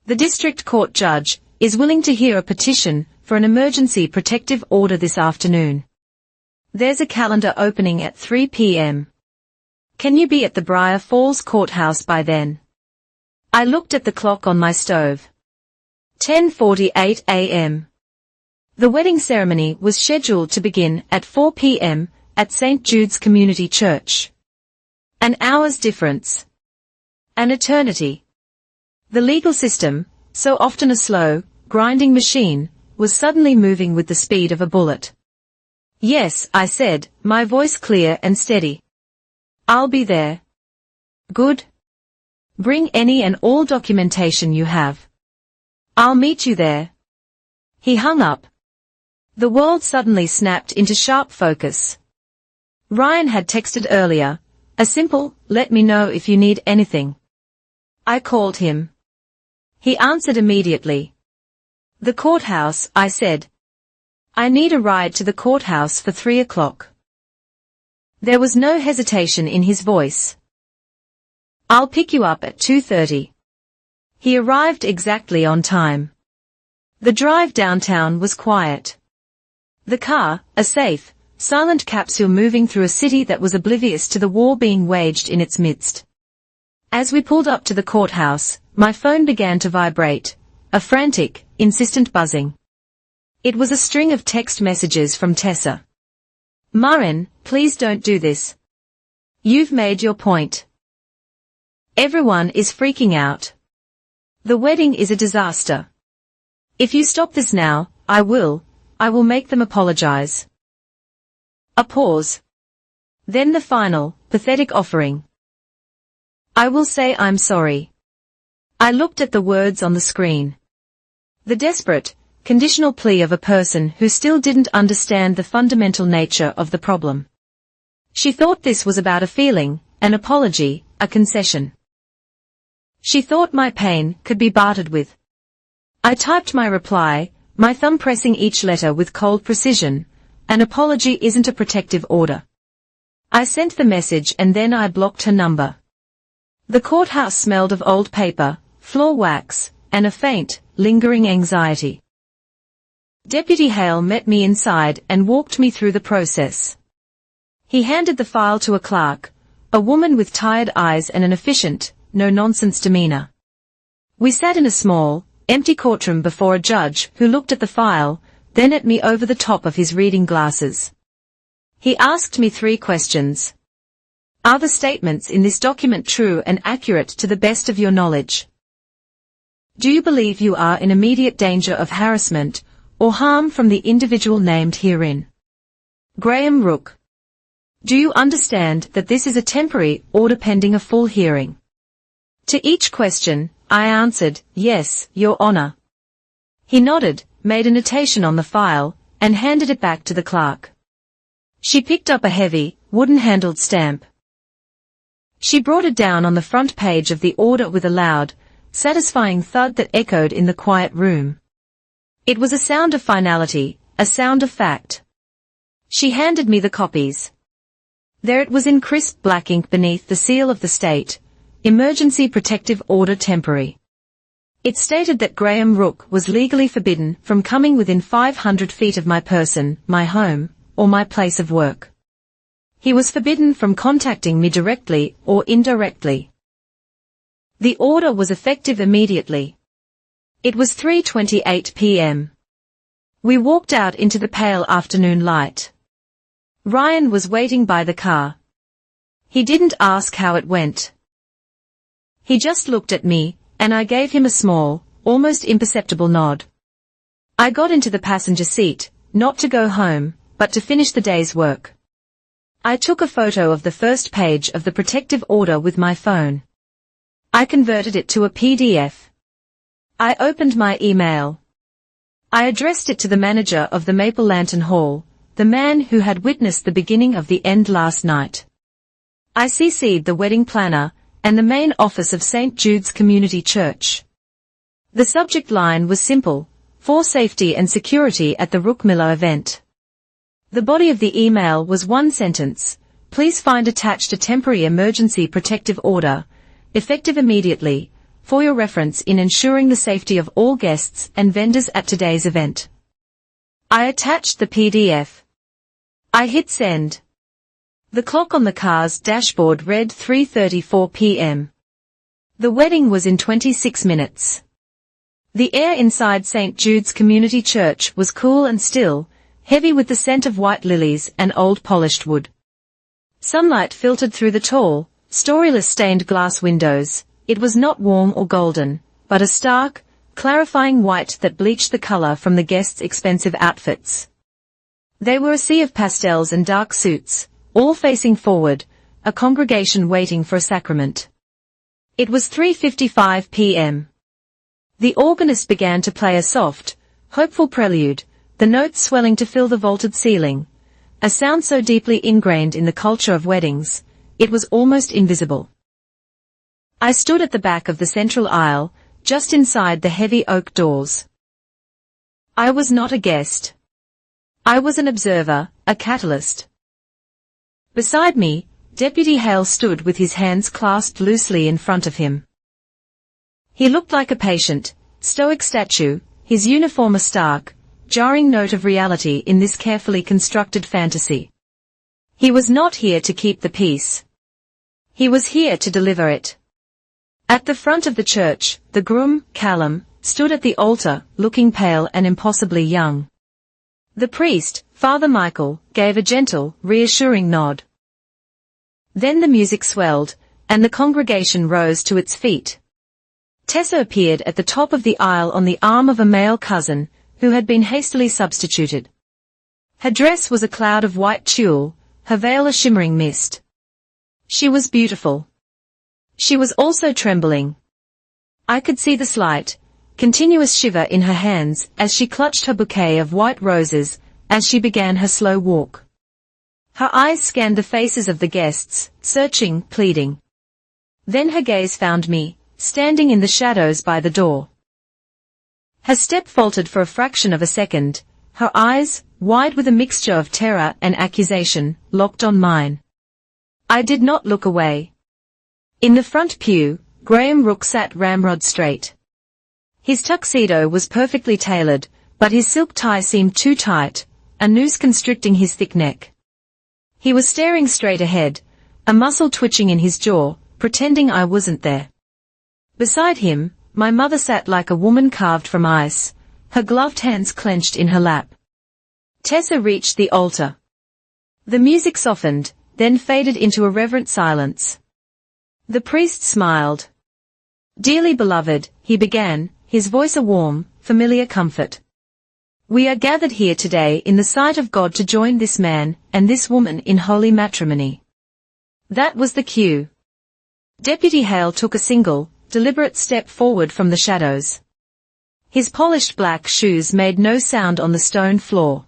The District Court Judge is willing to hear a petition for an emergency protective order this afternoon. There's a calendar opening at 3 p.m. Can you be at the Briar Falls Courthouse by then? I looked at the clock on my stove. 10:48 a.m. The wedding ceremony was scheduled to begin at 4 p.m. at St. Jude's Community Church. An hour's difference. An eternity. The legal system, so often a slow, grinding machine, was suddenly moving with the speed of a bullet. Yes, I said, my voice clear and steady. I'll be there. Good. Bring any and all documentation you have. I'll meet you there. He hung up. The world suddenly snapped into sharp focus. Ryan had texted earlier, a simple, let me know if you need anything. I called him. He answered immediately. The courthouse, I said. I need a ride to the courthouse for 3 o'clock. There was no hesitation in his voice. I'll pick you up at 2:30. He arrived exactly on time. The drive downtown was quiet. The car, a safe, silent capsule moving through a city that was oblivious to the war being waged in its midst. As we pulled up to the courthouse, my phone began to vibrate, a frantic, insistent buzzing. It was a string of text messages from Tessa. Maureen, please don't do this. You've made your point. Everyone is freaking out. The wedding is a disaster. If you stop this now, I will make them apologize. A pause. Then the final, pathetic offering. I will say I'm sorry. I looked at the words on the screen. The desperate, conditional plea of a person who still didn't understand the fundamental nature of the problem. She thought this was about a feeling, an apology, a concession. She thought my pain could be bartered with. I typed my reply, my thumb pressing each letter with cold precision. An apology isn't a protective order. I sent the message and then I blocked her number. The courthouse smelled of old paper, floor wax, and a faint, lingering anxiety. Deputy Hale met me inside and walked me through the process. He handed the file to a clerk, a woman with tired eyes and an efficient, no-nonsense demeanor. We sat in a small, empty courtroom before a judge who looked at the file, then at me over the top of his reading glasses. He asked me 3 questions. Are the statements in this document true and accurate to the best of your knowledge? Do you believe you are in immediate danger of harassment or harm from the individual named herein? Graham Rook. Do you understand that this is a temporary order pending a full hearing? To each question, I answered, yes, Your Honor. He nodded, made a notation on the file, and handed it back to the clerk. She picked up a heavy, wooden-handled stamp. She brought it down on the front page of the order with a loud, satisfying thud that echoed in the quiet room. It was a sound of finality, a sound of fact. She handed me the copies. There it was in crisp black ink beneath the seal of the state, Emergency Protective Order Temporary. It stated that Graham Rook was legally forbidden from coming within 500 feet of my person, my home, or my place of work. He was forbidden from contacting me directly or indirectly. The order was effective immediately. It was 3:28 p.m. We walked out into the pale afternoon light. Ryan was waiting by the car. He didn't ask how it went. He just looked at me, and I gave him a small, almost imperceptible nod. I got into the passenger seat, not to go home, but to finish the day's work. I took a photo of the first page of the protective order with my phone. I converted it to a PDF. I opened my email. I addressed it to the manager of the Maple Lantern Hall, the man who had witnessed the beginning of the end last night. I CC'd the wedding planner and the main office of St. Jude's Community Church. The subject line was simple: for safety and security at the Rook-Miller event. The body of the email was one sentence: please find attached a temporary emergency protective order, effective immediately, for your reference in ensuring the safety of all guests and vendors at today's event. I attached the PDF. I hit send. The clock on the car's dashboard read 3:34 p.m. The wedding was in 26 minutes. The air inside St. Jude's Community Church was cool and still, heavy with the scent of white lilies and old polished wood. Sunlight filtered through the tall, storyless stained glass windows. It was not warm or golden, but a stark, clarifying white that bleached the color from the guests' expensive outfits. They were a sea of pastels and dark suits, all facing forward, a congregation waiting for a sacrament. It was 3:55 p.m. The organist began to play a soft, hopeful prelude, the notes swelling to fill the vaulted ceiling, a sound so deeply ingrained in the culture of weddings, it was almost invisible. I stood at the back of the central aisle, just inside the heavy oak doors. I was not a guest. I was an observer, a catalyst. Beside me, Deputy Hale stood with his hands clasped loosely in front of him. He looked like a patient, stoic statue, his uniform a stark, jarring note of reality in this carefully constructed fantasy. He was not here to keep the peace. He was here to deliver it. At the front of the church, the groom, Callum, stood at the altar, looking pale and impossibly young. The priest, Father Michael, gave a gentle, reassuring nod. Then the music swelled, and the congregation rose to its feet. Tessa appeared at the top of the aisle on the arm of a male cousin, who had been hastily substituted. Her dress was a cloud of white tulle, her veil a shimmering mist. She was beautiful. She was also trembling. I could see the slight, continuous shiver in her hands as she clutched her bouquet of white roses as she began her slow walk. Her eyes scanned the faces of the guests, searching, pleading. Then her gaze found me, standing in the shadows by the door. Her step faltered for a fraction of a second, her eyes, wide with a mixture of terror and accusation, locked on mine. I did not look away. In the front pew, Graham Rook sat ramrod straight. His tuxedo was perfectly tailored, but his silk tie seemed too tight, a noose constricting his thick neck. He was staring straight ahead, a muscle twitching in his jaw, pretending I wasn't there. Beside him, my mother sat like a woman carved from ice, her gloved hands clenched in her lap. Tessa reached the altar. The music softened, then faded into a reverent silence. The priest smiled. "Dearly beloved," he began, his voice a warm, familiar comfort. "We are gathered here today in the sight of God to join this man and this woman in holy matrimony." That was the cue. Deputy Hale took a single, deliberate step forward from the shadows. His polished black shoes made no sound on the stone floor.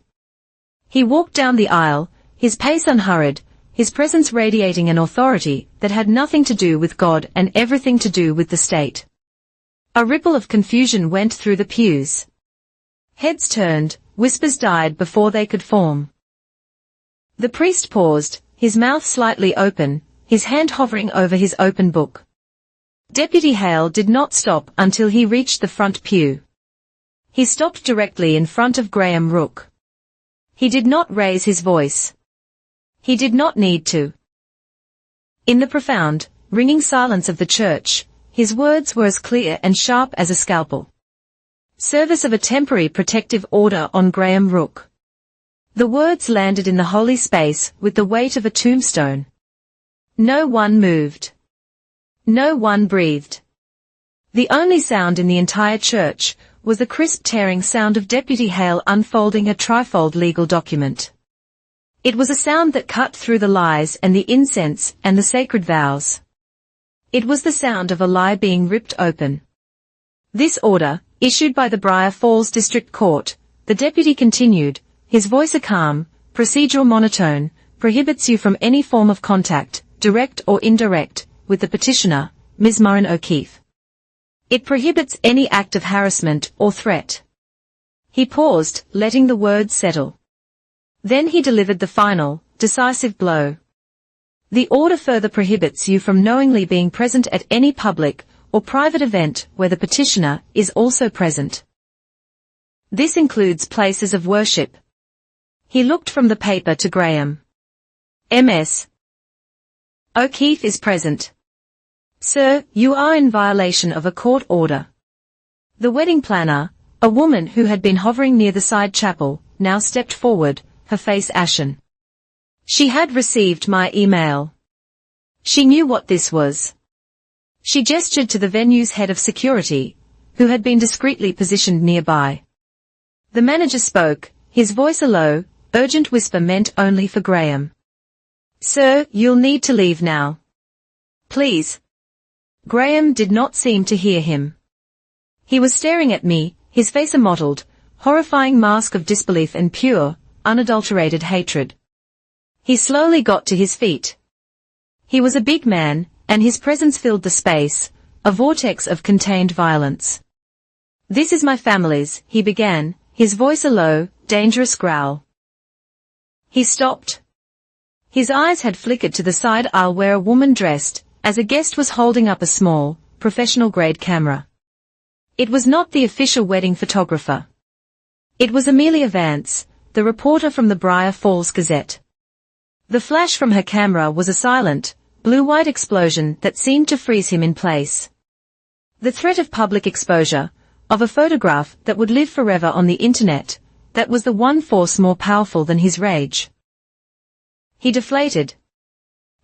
He walked down the aisle, his pace unhurried, his presence radiating an authority that had nothing to do with God and everything to do with the state. A ripple of confusion went through the pews. Heads turned, whispers died before they could form. The priest paused, his mouth slightly open, his hand hovering over his open book. Deputy Hale did not stop until he reached the front pew. He stopped directly in front of Graham Rook. He did not raise his voice. He did not need to. In the profound, ringing silence of the church, his words were as clear and sharp as a scalpel. Service of a temporary protective order on Graham Rook. The words landed in the holy space with the weight of a tombstone. No one moved. No one breathed. The only sound in the entire church was the crisp tearing sound of Deputy Hale unfolding a trifold legal document. It was a sound that cut through the lies and the incense and the sacred vows. It was the sound of a lie being ripped open. This order, issued by the Briar Falls District Court, the deputy continued, his voice a calm, procedural monotone, prohibits you from any form of contact, direct or indirect, with the petitioner, Ms. Murrin O'Keefe. It prohibits any act of harassment or threat. He paused, letting the words settle. Then he delivered the final, decisive blow. The order further prohibits you from knowingly being present at any public or private event where the petitioner is also present. This includes places of worship. He looked from the paper to Graham. Ms. O'Keefe is present. Sir, you are in violation of a court order. The wedding planner, a woman who had been hovering near the side chapel, now stepped forward, her face ashen. She had received my email. She knew what this was. She gestured to the venue's head of security, who had been discreetly positioned nearby. The manager spoke, his voice a low, urgent whisper meant only for Graham. Sir, you'll need to leave now. Please. Graham did not seem to hear him. He was staring at me, his face a mottled, horrifying mask of disbelief and pure, unadulterated hatred. He slowly got to his feet. He was a big man, and his presence filled the space, a vortex of contained violence. This is my family's, he began, his voice a low, dangerous growl. He stopped. His eyes had flickered to the side aisle where a woman dressed, as a guest was holding up a small, professional-grade camera. It was not the official wedding photographer. It was Amelia Vance, the reporter from the Briar Falls Gazette. The flash from her camera was a silent, blue-white explosion that seemed to freeze him in place. The threat of public exposure, of a photograph that would live forever on the internet, that was the one force more powerful than his rage. He deflated.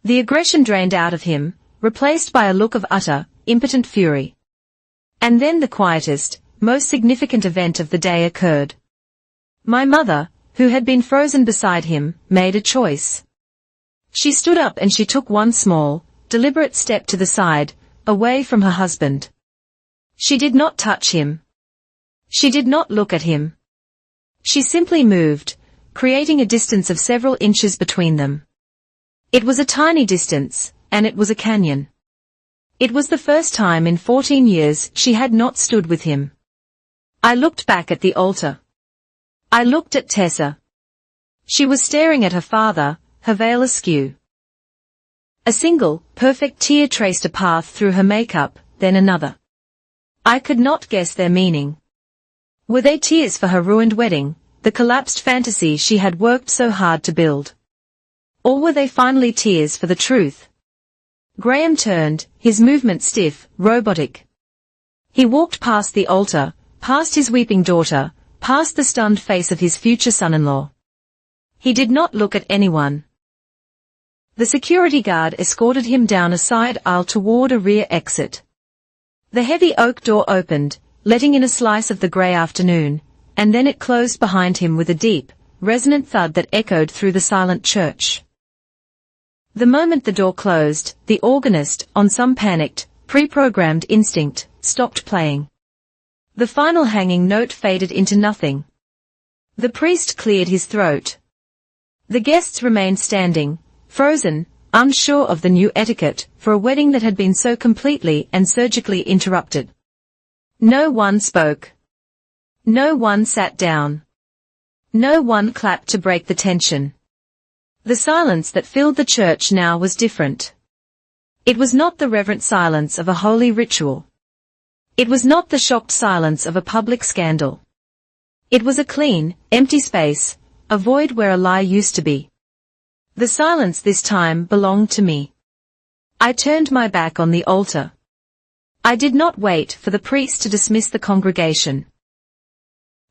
The aggression drained out of him, replaced by a look of utter, impotent fury. And then the quietest, most significant event of the day occurred. My mother, who had been frozen beside him, made a choice. She stood up and she took one small, deliberate step to the side, away from her husband. She did not touch him. She did not look at him. She simply moved, creating a distance of several inches between them. It was a tiny distance, and it was a canyon. It was the first time in 14 years she had not stood with him. I looked back at the altar. I looked at Tessa. She was staring at her father, her veil askew. A single, perfect tear traced a path through her makeup, then another. I could not guess their meaning. Were they tears for her ruined wedding, the collapsed fantasy she had worked so hard to build? Or were they finally tears for the truth? Graham turned, his movement stiff, robotic. He walked past the altar, past his weeping daughter, past the stunned face of his future son-in-law. He did not look at anyone. The security guard escorted him down a side aisle toward a rear exit. The heavy oak door opened, letting in a slice of the grey afternoon, and then it closed behind him with a deep, resonant thud that echoed through the silent church. The moment the door closed, the organist, on some panicked, pre-programmed instinct, stopped playing. The final hanging note faded into nothing. The priest cleared his throat. The guests remained standing, frozen, unsure of the new etiquette for a wedding that had been so completely and surgically interrupted. No one spoke. No one sat down. No one clapped to break the tension. The silence that filled the church now was different. It was not the reverent silence of a holy ritual. It was not the shocked silence of a public scandal. It was a clean, empty space, a void where a lie used to be. The silence this time belonged to me. I turned my back on the altar. I did not wait for the priest to dismiss the congregation.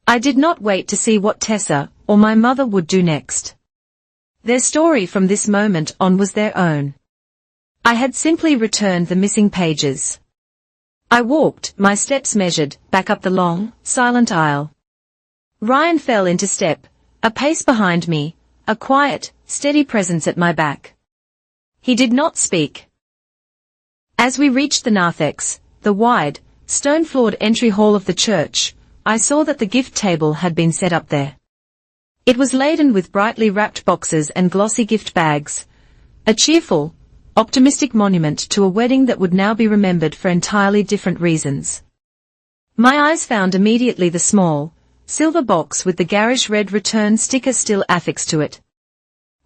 I did not wait to see what Tessa or my mother would do next. Their story from this moment on was their own. I had simply returned the missing pages. I walked, my steps measured, back up the long, silent aisle. Ryan fell into step, a pace behind me, a quiet, steady presence at my back. He did not speak. As we reached the narthex, the wide, stone-floored entry hall of the church, I saw that the gift table had been set up there. It was laden with brightly wrapped boxes and glossy gift bags, a cheerful, optimistic monument to a wedding that would now be remembered for entirely different reasons. My eyes found immediately the small, silver box with the garish red return sticker still affixed to it.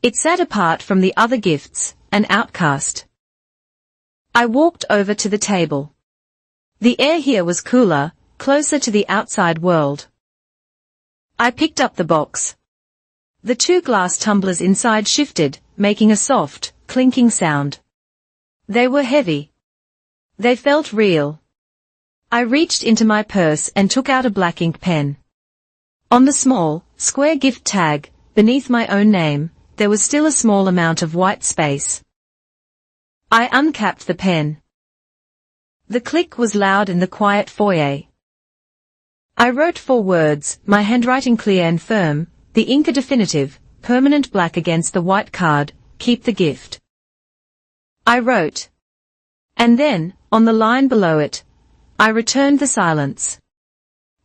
It sat apart from the other gifts, an outcast. I walked over to the table. The air here was cooler, closer to the outside world. I picked up the box. The two glass tumblers inside shifted, making a soft, clinking sound. They were heavy. They felt real. I reached into my purse and took out a black ink pen. On the small, square gift tag, beneath my own name, there was still a small amount of white space. I uncapped the pen. The click was loud in the quiet foyer. I wrote 4 words, my handwriting clear and firm, the ink a definitive, permanent black against the white card, keep the gift. I wrote. And then, on the line below it, I returned the silence.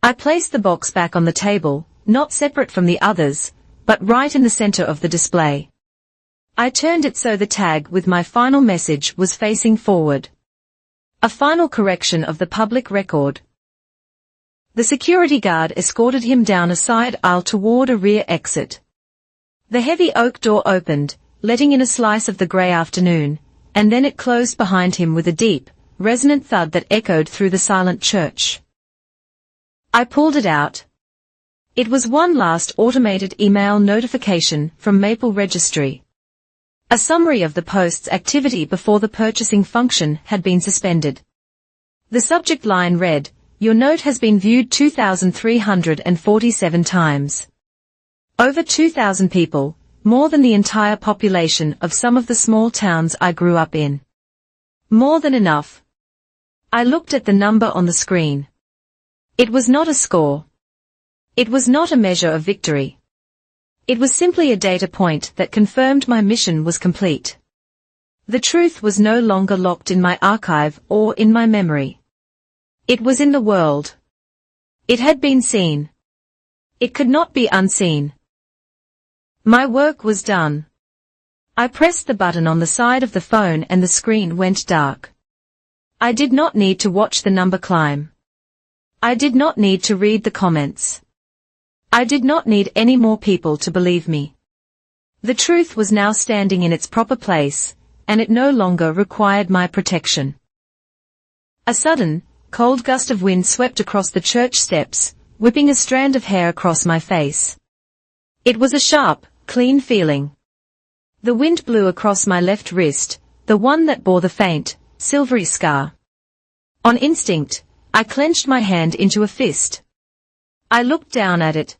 I placed the box back on the table, not separate from the others, but right in the center of the display. I turned it so the tag with my final message was facing forward. A final correction of the public record. The security guard escorted him down a side aisle toward a rear exit. The heavy oak door opened, letting in a slice of the gray afternoon, and then it closed behind him with a deep, resonant thud that echoed through the silent church. I pulled it out. It was one last automated email notification from Maple Registry. A summary of the post's activity before the purchasing function had been suspended. The subject line read, "Your note has been viewed 2,347 times." Over 2,000 people, more than the entire population of some of the small towns I grew up in. More than enough. I looked at the number on the screen. It was not a score. It was not a measure of victory. It was simply a data point that confirmed my mission was complete. The truth was no longer locked in my archive or in my memory. It was in the world. It had been seen. It could not be unseen. My work was done. I pressed the button on the side of the phone and the screen went dark. I did not need to watch the number climb. I did not need to read the comments. I did not need any more people to believe me. The truth was now standing in its proper place, and it no longer required my protection. A sudden, cold gust of wind swept across the church steps, whipping a strand of hair across my face. It was a sharp, clean feeling. The wind blew across my left wrist, the one that bore the faint, silvery scar. On instinct, I clenched my hand into a fist. I looked down at it.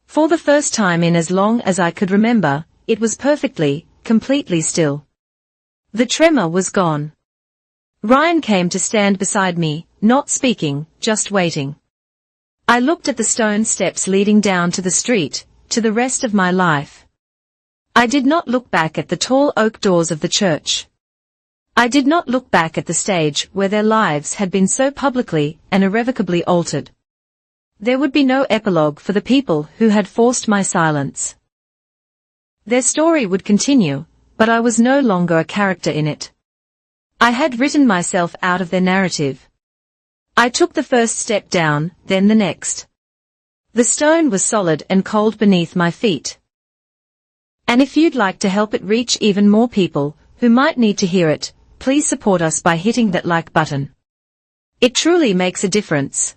For the first time in as long as I could remember, it was perfectly, completely still. The tremor was gone. Ryan came to stand beside me, not speaking, just waiting. I looked at the stone steps leading down to the street, to the rest of my life. I did not look back at the tall oak doors of the church. I did not look back at the stage where their lives had been so publicly and irrevocably altered. There would be no epilogue for the people who had forced my silence. Their story would continue, but I was no longer a character in it. I had written myself out of their narrative. I took the first step down, then the next. The stone was solid and cold beneath my feet. And if you'd like to help it reach even more people who might need to hear it, please support us by hitting that like button. It truly makes a difference.